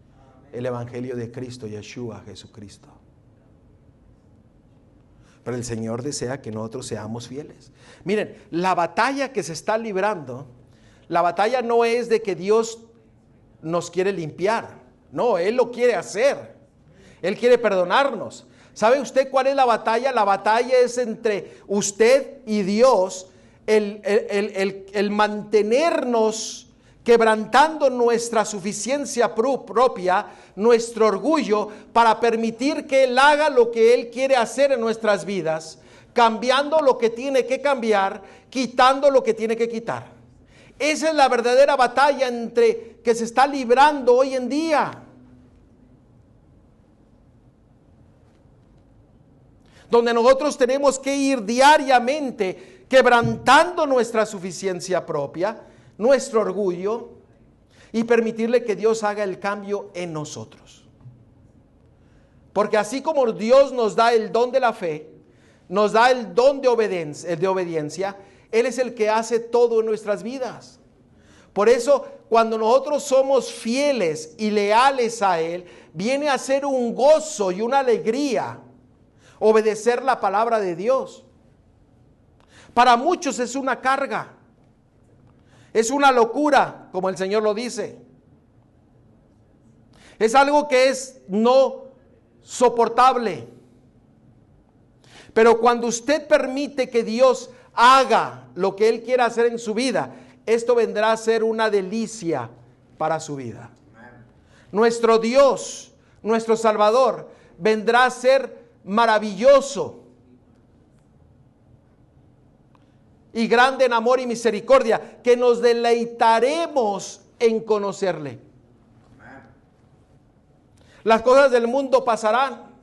El evangelio de Cristo, Yeshua, Jesucristo. Pero el Señor desea que nosotros seamos fieles. Miren, la batalla que se está librando, la batalla no es de que Dios nos quiere limpiar. No, Él lo quiere hacer. Él quiere perdonarnos. ¿Sabe usted cuál es la batalla? La batalla es entre usted y Dios, el mantenernos quebrantando nuestra suficiencia propia, nuestro orgullo, para permitir que Él haga lo que Él quiere hacer en nuestras vidas, cambiando lo que tiene que cambiar, quitando lo que tiene que quitar. Esa es la verdadera batalla que se está librando hoy en día. Donde nosotros tenemos que ir diariamente quebrantando nuestra suficiencia propia, nuestro orgullo, y permitirle que Dios haga el cambio en nosotros. Porque así como Dios nos da el don de la fe, nos da el don de obediencia, Él es el que hace todo en nuestras vidas. Por eso, cuando nosotros somos fieles y leales a Él, viene a ser un gozo y una alegría obedecer la palabra de Dios. Para muchos es una carga, es una locura, como el Señor lo dice. Es algo que es no soportable. Pero cuando usted permite que Dios haga lo que Él quiera hacer en su vida, esto vendrá a ser una delicia para su vida. Nuestro Dios, nuestro Salvador, vendrá a ser maravilloso y grande en amor y misericordia, que nos deleitaremos en conocerle. Las cosas del mundo pasarán,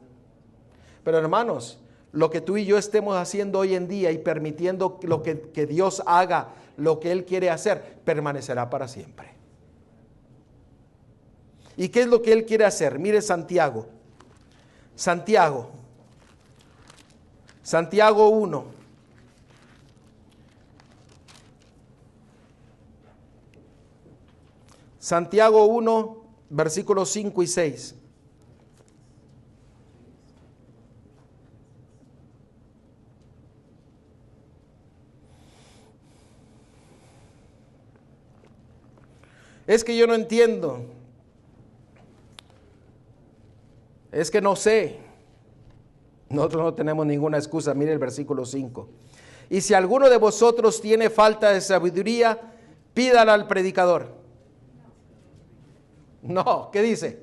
pero hermanos, lo que tú y yo estemos haciendo hoy en día y permitiendo que Dios haga lo que Él quiere hacer, permanecerá para siempre. ¿Y qué es lo que Él quiere hacer? Mire Santiago 1. Santiago 1, versículos 5 y 6. Es que yo no entiendo. Es que no sé. Nosotros no tenemos ninguna excusa. Mire el versículo 5. Y si alguno de vosotros tiene falta de sabiduría, pídala al predicador. No, ¿qué dice?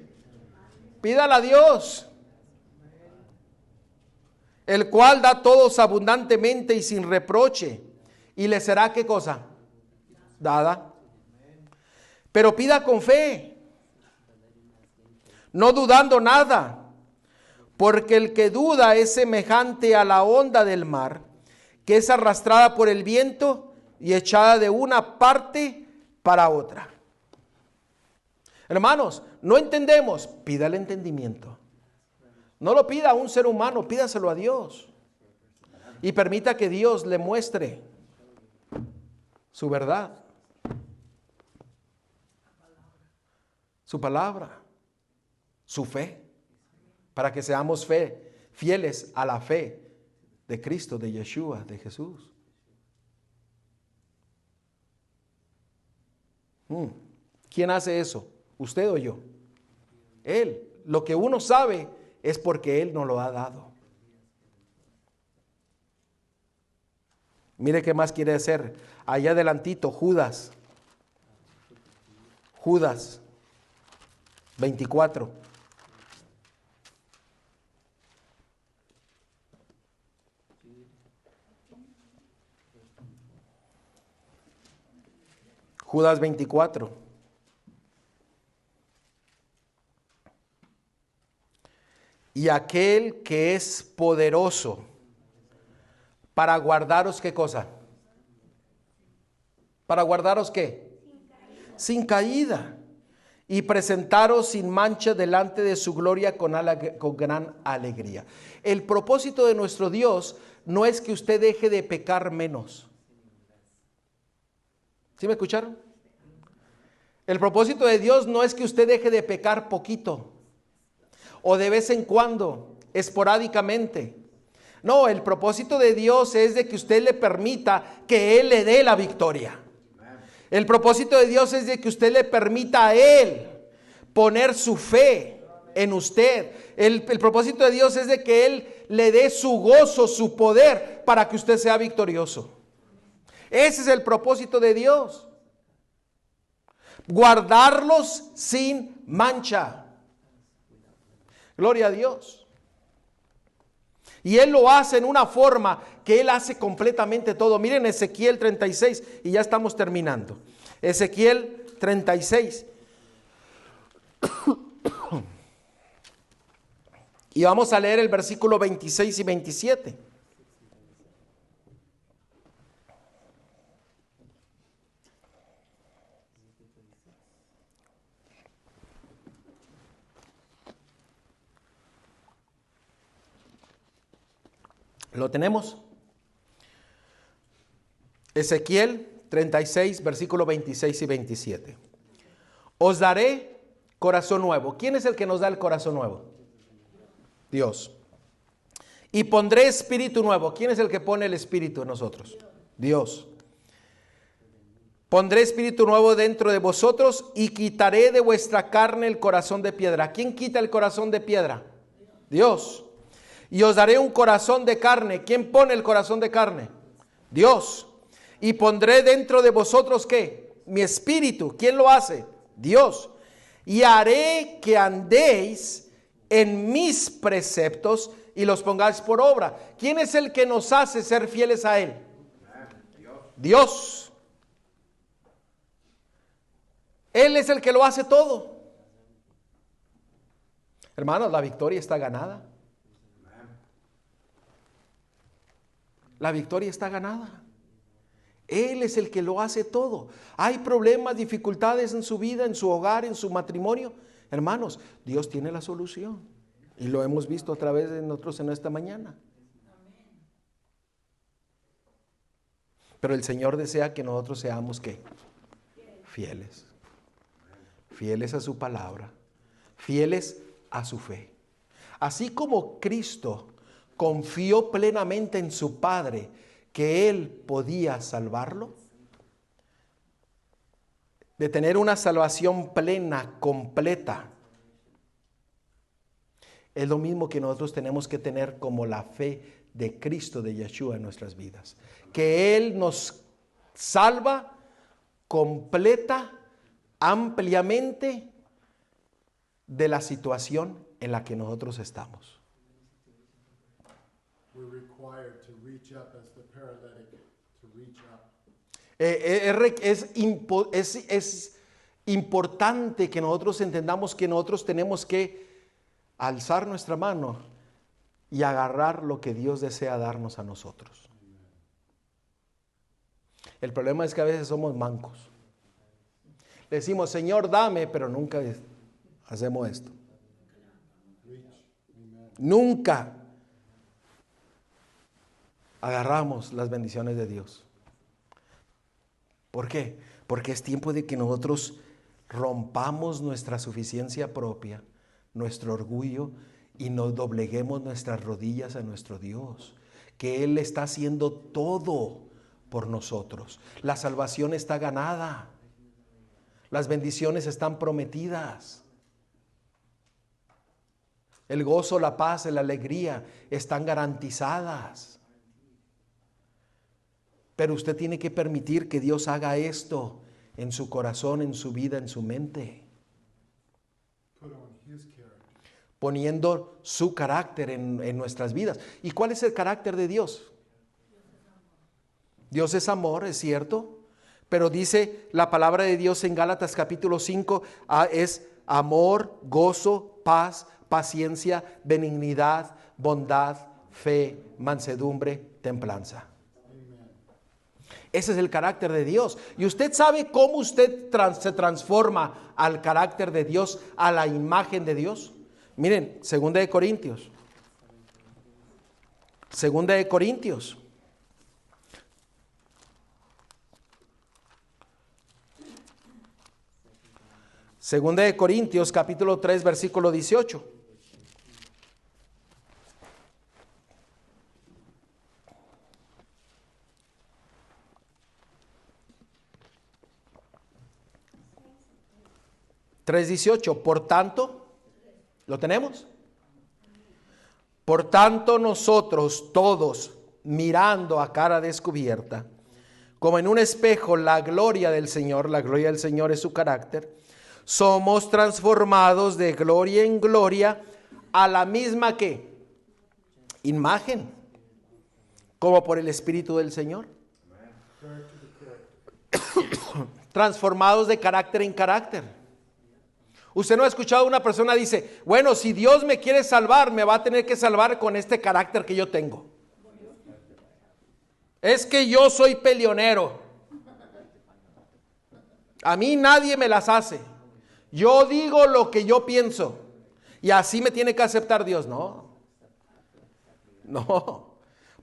Pídala a Dios, el cual da a todos abundantemente y sin reproche, y le será ¿qué cosa? Dada. Pero pida con fe, no dudando nada, porque el que duda es semejante a la onda del mar, que es arrastrada por el viento y echada de una parte para otra. Hermanos, no entendemos, pida el entendimiento. No lo pida a un ser humano, pídaselo a Dios. Y permita que Dios le muestre su verdad, su palabra, su fe, para que seamos fieles a la fe de Cristo, de Yeshua, de Jesús. ¿Quién hace eso? ¿Usted o yo? Él. Lo que uno sabe es porque Él nos lo ha dado. Mire qué más quiere hacer. Allá adelantito, Judas 24. Judas 24. Y aquel que es poderoso para guardaros, ¿qué cosa? ¿Para guardaros qué? Sin caída. Y presentaros sin mancha delante de su gloria con gran alegría. El propósito de nuestro Dios no es que usted deje de pecar menos. ¿Sí me escucharon? El propósito de Dios no es que usted deje de pecar poquito o de vez en cuando, esporádicamente. No, el propósito de Dios es de que usted le permita que Él le dé la victoria. El propósito de Dios es de que usted le permita a Él poner su fe en usted. El propósito de Dios es de que Él le dé su gozo, su poder, para que usted sea victorioso. Ese es el propósito de Dios. Guardarlos sin mancha. Gloria a Dios. Y Él lo hace en una forma que Él hace completamente todo. Miren Ezequiel 36 y ya estamos terminando. Ezequiel 36. Y vamos a leer el versículo 26 y 27. ¿Lo tenemos? Ezequiel 36, versículo 26 y 27. Os daré corazón nuevo. ¿Quién es el que nos da el corazón nuevo? Dios. Y pondré espíritu nuevo. ¿Quién es el que pone el espíritu en nosotros? Dios. Pondré espíritu nuevo dentro de vosotros y quitaré de vuestra carne el corazón de piedra. ¿Quién quita el corazón de piedra? Dios. Y os daré un corazón de carne. ¿Quién pone el corazón de carne? Dios. Y pondré dentro de vosotros, ¿qué? Mi espíritu. ¿Quién lo hace? Dios. Y haré que andéis en mis preceptos y los pongáis por obra. ¿Quién es el que nos hace ser fieles a Él? Dios. Él es el que lo hace todo. Hermanos, la victoria está ganada. La victoria está ganada. Él es el que lo hace todo. Hay problemas, dificultades en su vida, en su hogar, en su matrimonio. Hermanos, Dios tiene la solución. Y lo hemos visto a través de nosotros en esta mañana. Pero el Señor desea que nosotros seamos ¿qué? Fieles. Fieles a su palabra. Fieles a su fe. Así como Cristo confió plenamente en su Padre que Él podía salvarlo, de tener una salvación plena, completa, es lo mismo que nosotros tenemos que tener como la fe de Cristo, de Yeshua en nuestras vidas. Que Él nos salva completa, ampliamente de la situación en la que nosotros estamos. We're required to reach up as the paralytic, to reach up. Es importante que nosotros entendamos que nosotros tenemos que alzar nuestra mano y agarrar lo que Dios desea darnos a nosotros. El problema es que a veces somos mancos. Le decimos, Señor, dame, pero nunca hacemos esto. Nunca agarramos las bendiciones de Dios. ¿Por qué? Porque es tiempo de que nosotros rompamos nuestra suficiencia propia, nuestro orgullo, y nos dobleguemos nuestras rodillas a nuestro Dios, que Él está haciendo todo por nosotros. La salvación está ganada. Las bendiciones están prometidas. El gozo, la paz, la alegría están garantizadas. Pero usted tiene que permitir que Dios haga esto en su corazón, en su vida, en su mente. Poniendo su carácter en nuestras vidas. ¿Y cuál es el carácter de Dios? Dios es amor, es cierto. Pero dice la palabra de Dios en Gálatas capítulo 5, es amor, gozo, paz, paciencia, benignidad, bondad, fe, mansedumbre, templanza. Ese es el carácter de Dios. Y usted sabe cómo usted se transforma al carácter de Dios, a la imagen de Dios. Miren, 2 de Corintios. 2 de Corintios. Segunda de Corintios, capítulo 3, versículo 18. Por tanto, ¿lo tenemos? Por tanto, nosotros todos, mirando a cara descubierta, como en un espejo, la gloria del Señor es su carácter, somos transformados de gloria en gloria a la misma ¿qué? Imagen, como por el Espíritu del Señor. Transformados de carácter en carácter. Usted no ha escuchado a una persona dice, bueno, si Dios me quiere salvar, me va a tener que salvar con este carácter que yo tengo. Es que yo soy peleonero. A mí nadie me las hace. Yo digo lo que yo pienso. Y así me tiene que aceptar Dios. No.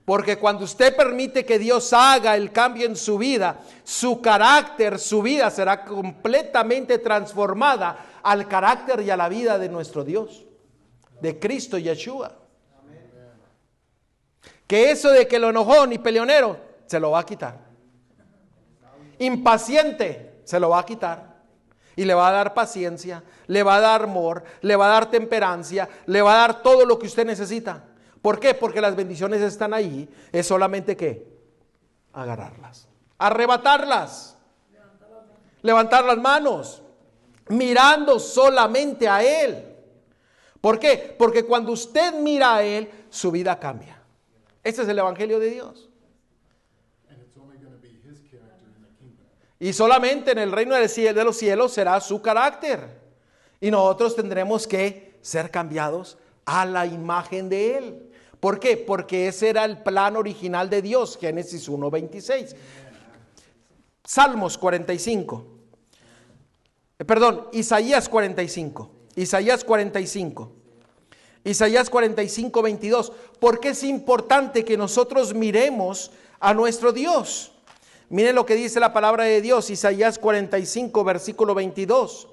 Porque cuando usted permite que Dios haga el cambio en su vida, su carácter, su vida será completamente transformada al carácter y a la vida de nuestro Dios, de Cristo Yeshua. Que eso de que lo enojón y peleonero, se lo va a quitar. Impaciente, se lo va a quitar. Y le va a dar paciencia, le va a dar amor, le va a dar temperancia, le va a dar todo lo que usted necesita. ¿Por qué? Porque las bendiciones están ahí. Es solamente ¿qué? Agarrarlas, arrebatarlas, levantar las manos, mirando solamente a Él. ¿Por qué? Porque cuando usted mira a Él, su vida cambia. Este es el Evangelio de Dios. Y solamente en el reino de los cielos será su carácter. Y nosotros tendremos que ser cambiados a la imagen de Él. ¿Por qué? Porque ese era el plan original de Dios, Génesis 1:26. Salmos 45. Isaías 45. Isaías 45:22. Porque es importante que nosotros miremos a nuestro Dios. Miren lo que dice la palabra de Dios, Isaías 45, versículo 22.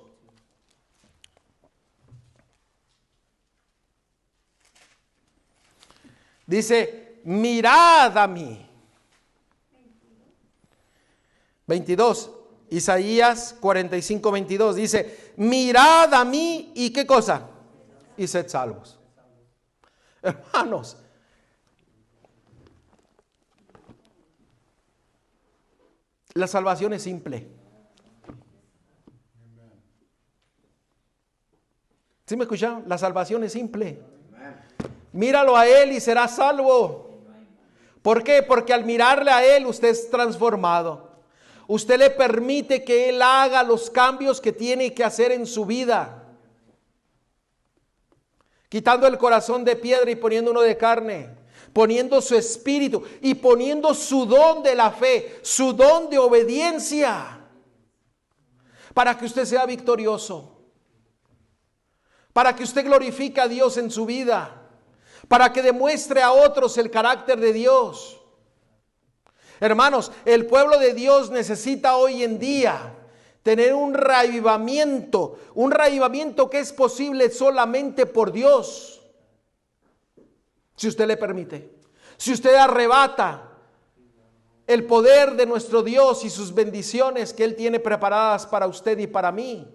Dice, mirad a mí. 22, Isaías 45, 22. Dice, mirad a mí y ¿qué cosa? Y sed salvos. Hermanos, la salvación es simple. ¿Sí me escucharon? La salvación es simple. Míralo a Él y serás salvo. ¿Por qué? Porque al mirarle a Él usted es transformado. Usted le permite que Él haga los cambios que tiene que hacer en su vida. Quitando el corazón de piedra y poniendo uno de carne. Poniendo su espíritu y poniendo su don de la fe, su don de obediencia. Para que usted sea victorioso. Para que usted glorifique a Dios en su vida. Para que demuestre a otros el carácter de Dios. Hermanos, el pueblo de Dios necesita hoy en día tener un reavivamiento que es posible solamente por Dios. Si usted le permite, si usted arrebata el poder de nuestro Dios y sus bendiciones que Él tiene preparadas para usted y para mí.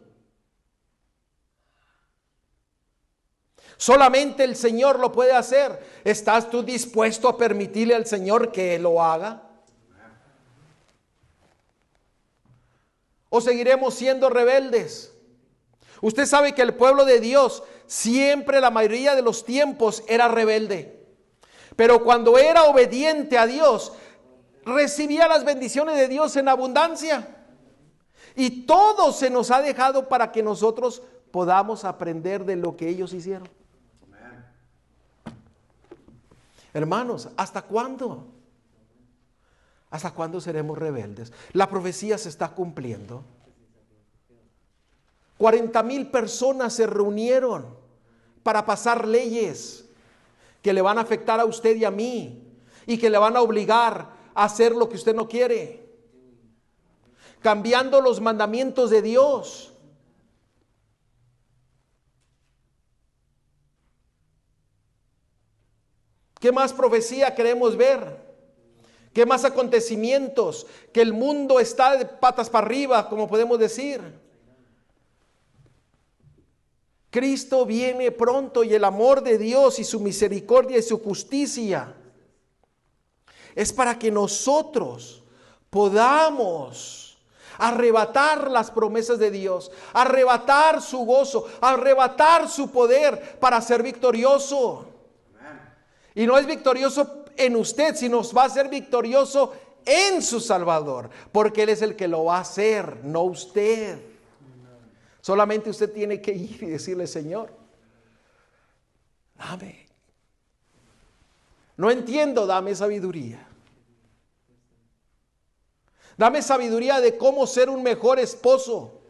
Solamente el Señor lo puede hacer. ¿Estás tú dispuesto a permitirle al Señor que lo haga? ¿O seguiremos siendo rebeldes? Usted sabe que el pueblo de Dios siempre, la mayoría de los tiempos, era rebelde. Pero cuando era obediente a Dios, recibía las bendiciones de Dios en abundancia. Y todo se nos ha dejado para que nosotros podamos aprender de lo que ellos hicieron. Hermanos, ¿hasta cuándo? ¿Hasta cuándo seremos rebeldes? La profecía se está cumpliendo. 40,000 personas se reunieron para pasar leyes que le van a afectar a usted y a mí y que le van a obligar a hacer lo que usted no quiere, cambiando los mandamientos de Dios. ¿Qué más profecía queremos ver? ¿Qué más acontecimientos? Que el mundo está de patas para arriba, como podemos decir. Cristo viene pronto y el amor de Dios y su misericordia y su justicia es para que nosotros podamos arrebatar las promesas de Dios, arrebatar su gozo, arrebatar su poder para ser victorioso. Y no es victorioso en usted, sino va a ser victorioso en su Salvador, porque Él es el que lo va a hacer, no usted. Solamente usted tiene que ir y decirle: Señor, dame. No entiendo, dame sabiduría. Dame sabiduría de cómo ser un mejor esposo,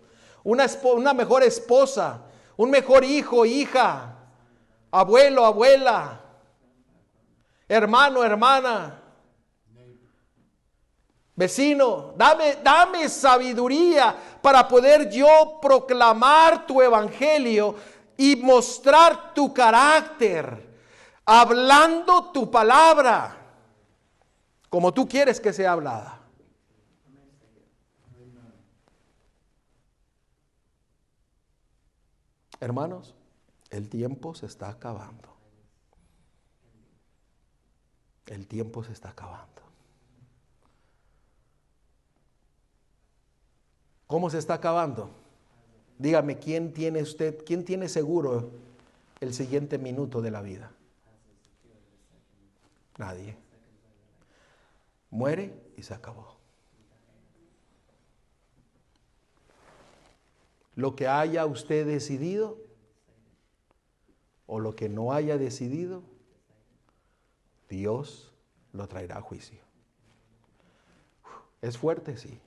una mejor esposa, un mejor hijo, hija, abuelo, abuela, hermano, hermana, vecino. Dame sabiduría para poder yo proclamar tu evangelio y mostrar tu carácter, hablando tu palabra como tú quieres que sea hablada. Hermanos, el tiempo se está acabando. El tiempo se está acabando. ¿Cómo se está acabando? Dígame, ¿quién tiene seguro el siguiente minuto de la vida? Nadie. Muere y se acabó. Lo que haya usted decidido o lo que no haya decidido, Dios lo traerá a juicio. Es fuerte, sí.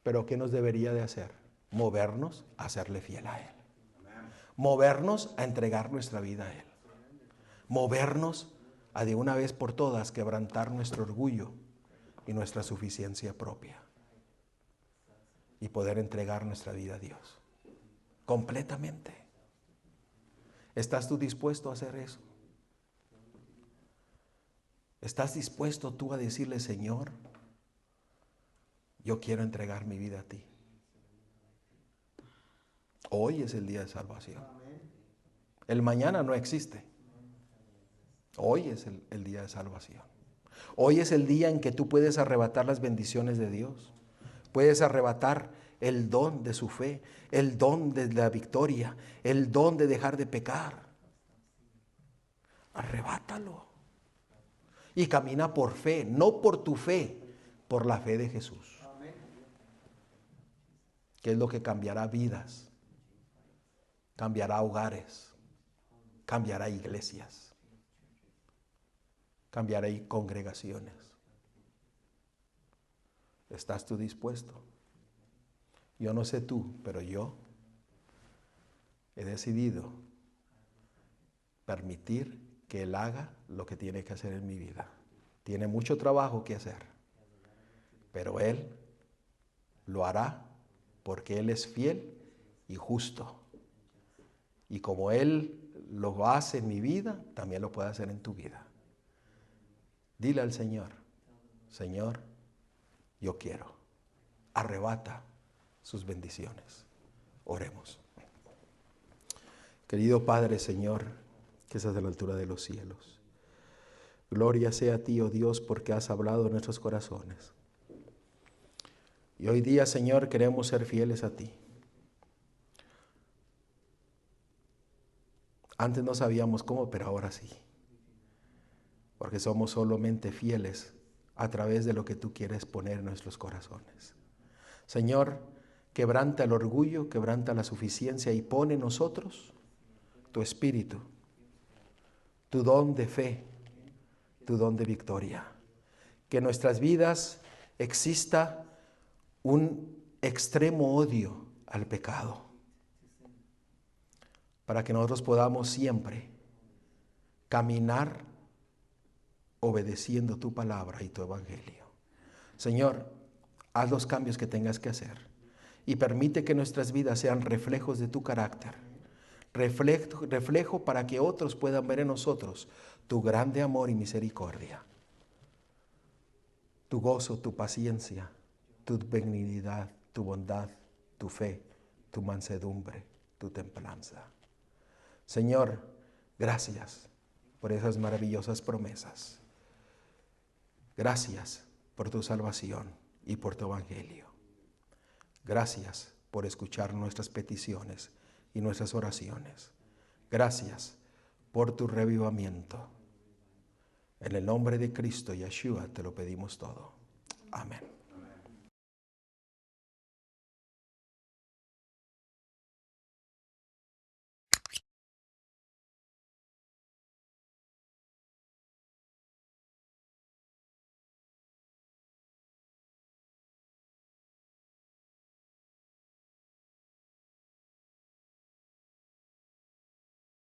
Pero ¿qué nos debería de hacer? Movernos a serle fiel a Él. Movernos a entregar nuestra vida a Él. Movernos a de una vez por todas quebrantar nuestro orgullo y nuestra suficiencia propia. Y poder entregar nuestra vida a Dios. Completamente. ¿Estás tú dispuesto a hacer eso? ¿Estás dispuesto tú a decirle: Señor, yo quiero entregar mi vida a ti? Hoy es el día de salvación. El mañana no existe. Hoy es el día de salvación. Hoy es el día en que tú puedes arrebatar las bendiciones de Dios. Puedes arrebatar el don de su fe, el don de la victoria, el don de dejar de pecar. Arrebátalo. Y camina por fe, no por tu fe, por la fe de Jesús. Que es lo que cambiará vidas, cambiará hogares, cambiará iglesias, cambiará congregaciones. ¿Estás tú dispuesto? Yo no sé tú, pero yo he decidido permitir que Él haga lo que tiene que hacer en mi vida. Tiene mucho trabajo que hacer, pero Él lo hará porque Él es fiel y justo. Y como Él lo hace en mi vida, también lo puede hacer en tu vida. Dile al Señor: Señor, yo quiero. Arrebata sus bendiciones. Oremos. Querido Padre, Señor, que estás a la altura de los cielos. Gloria sea a ti, oh Dios, porque has hablado en nuestros corazones. Y hoy día, Señor, queremos ser fieles a ti. Antes no sabíamos cómo, pero ahora sí. Porque somos solamente fieles a través de lo que tú quieres poner en nuestros corazones. Señor, quebranta el orgullo, quebranta la suficiencia y pone en nosotros tu espíritu, tu don de fe, tu don de victoria. Que en nuestras vidas exista un extremo odio al pecado, para que nosotros podamos siempre caminar obedeciendo tu palabra y tu evangelio. Señor, haz los cambios que tengas que hacer y permite que nuestras vidas sean reflejos de tu carácter, reflejo para que otros puedan ver en nosotros tu grande amor y misericordia, tu gozo, tu paciencia, tu benignidad, tu bondad, tu fe, tu mansedumbre, tu templanza. Señor, gracias por esas maravillosas promesas. Gracias por tu salvación y por tu evangelio. Gracias por escuchar nuestras peticiones y nuestras oraciones. Gracias por tu revivamiento. En el nombre de Cristo Yeshua te lo pedimos todo. Amén.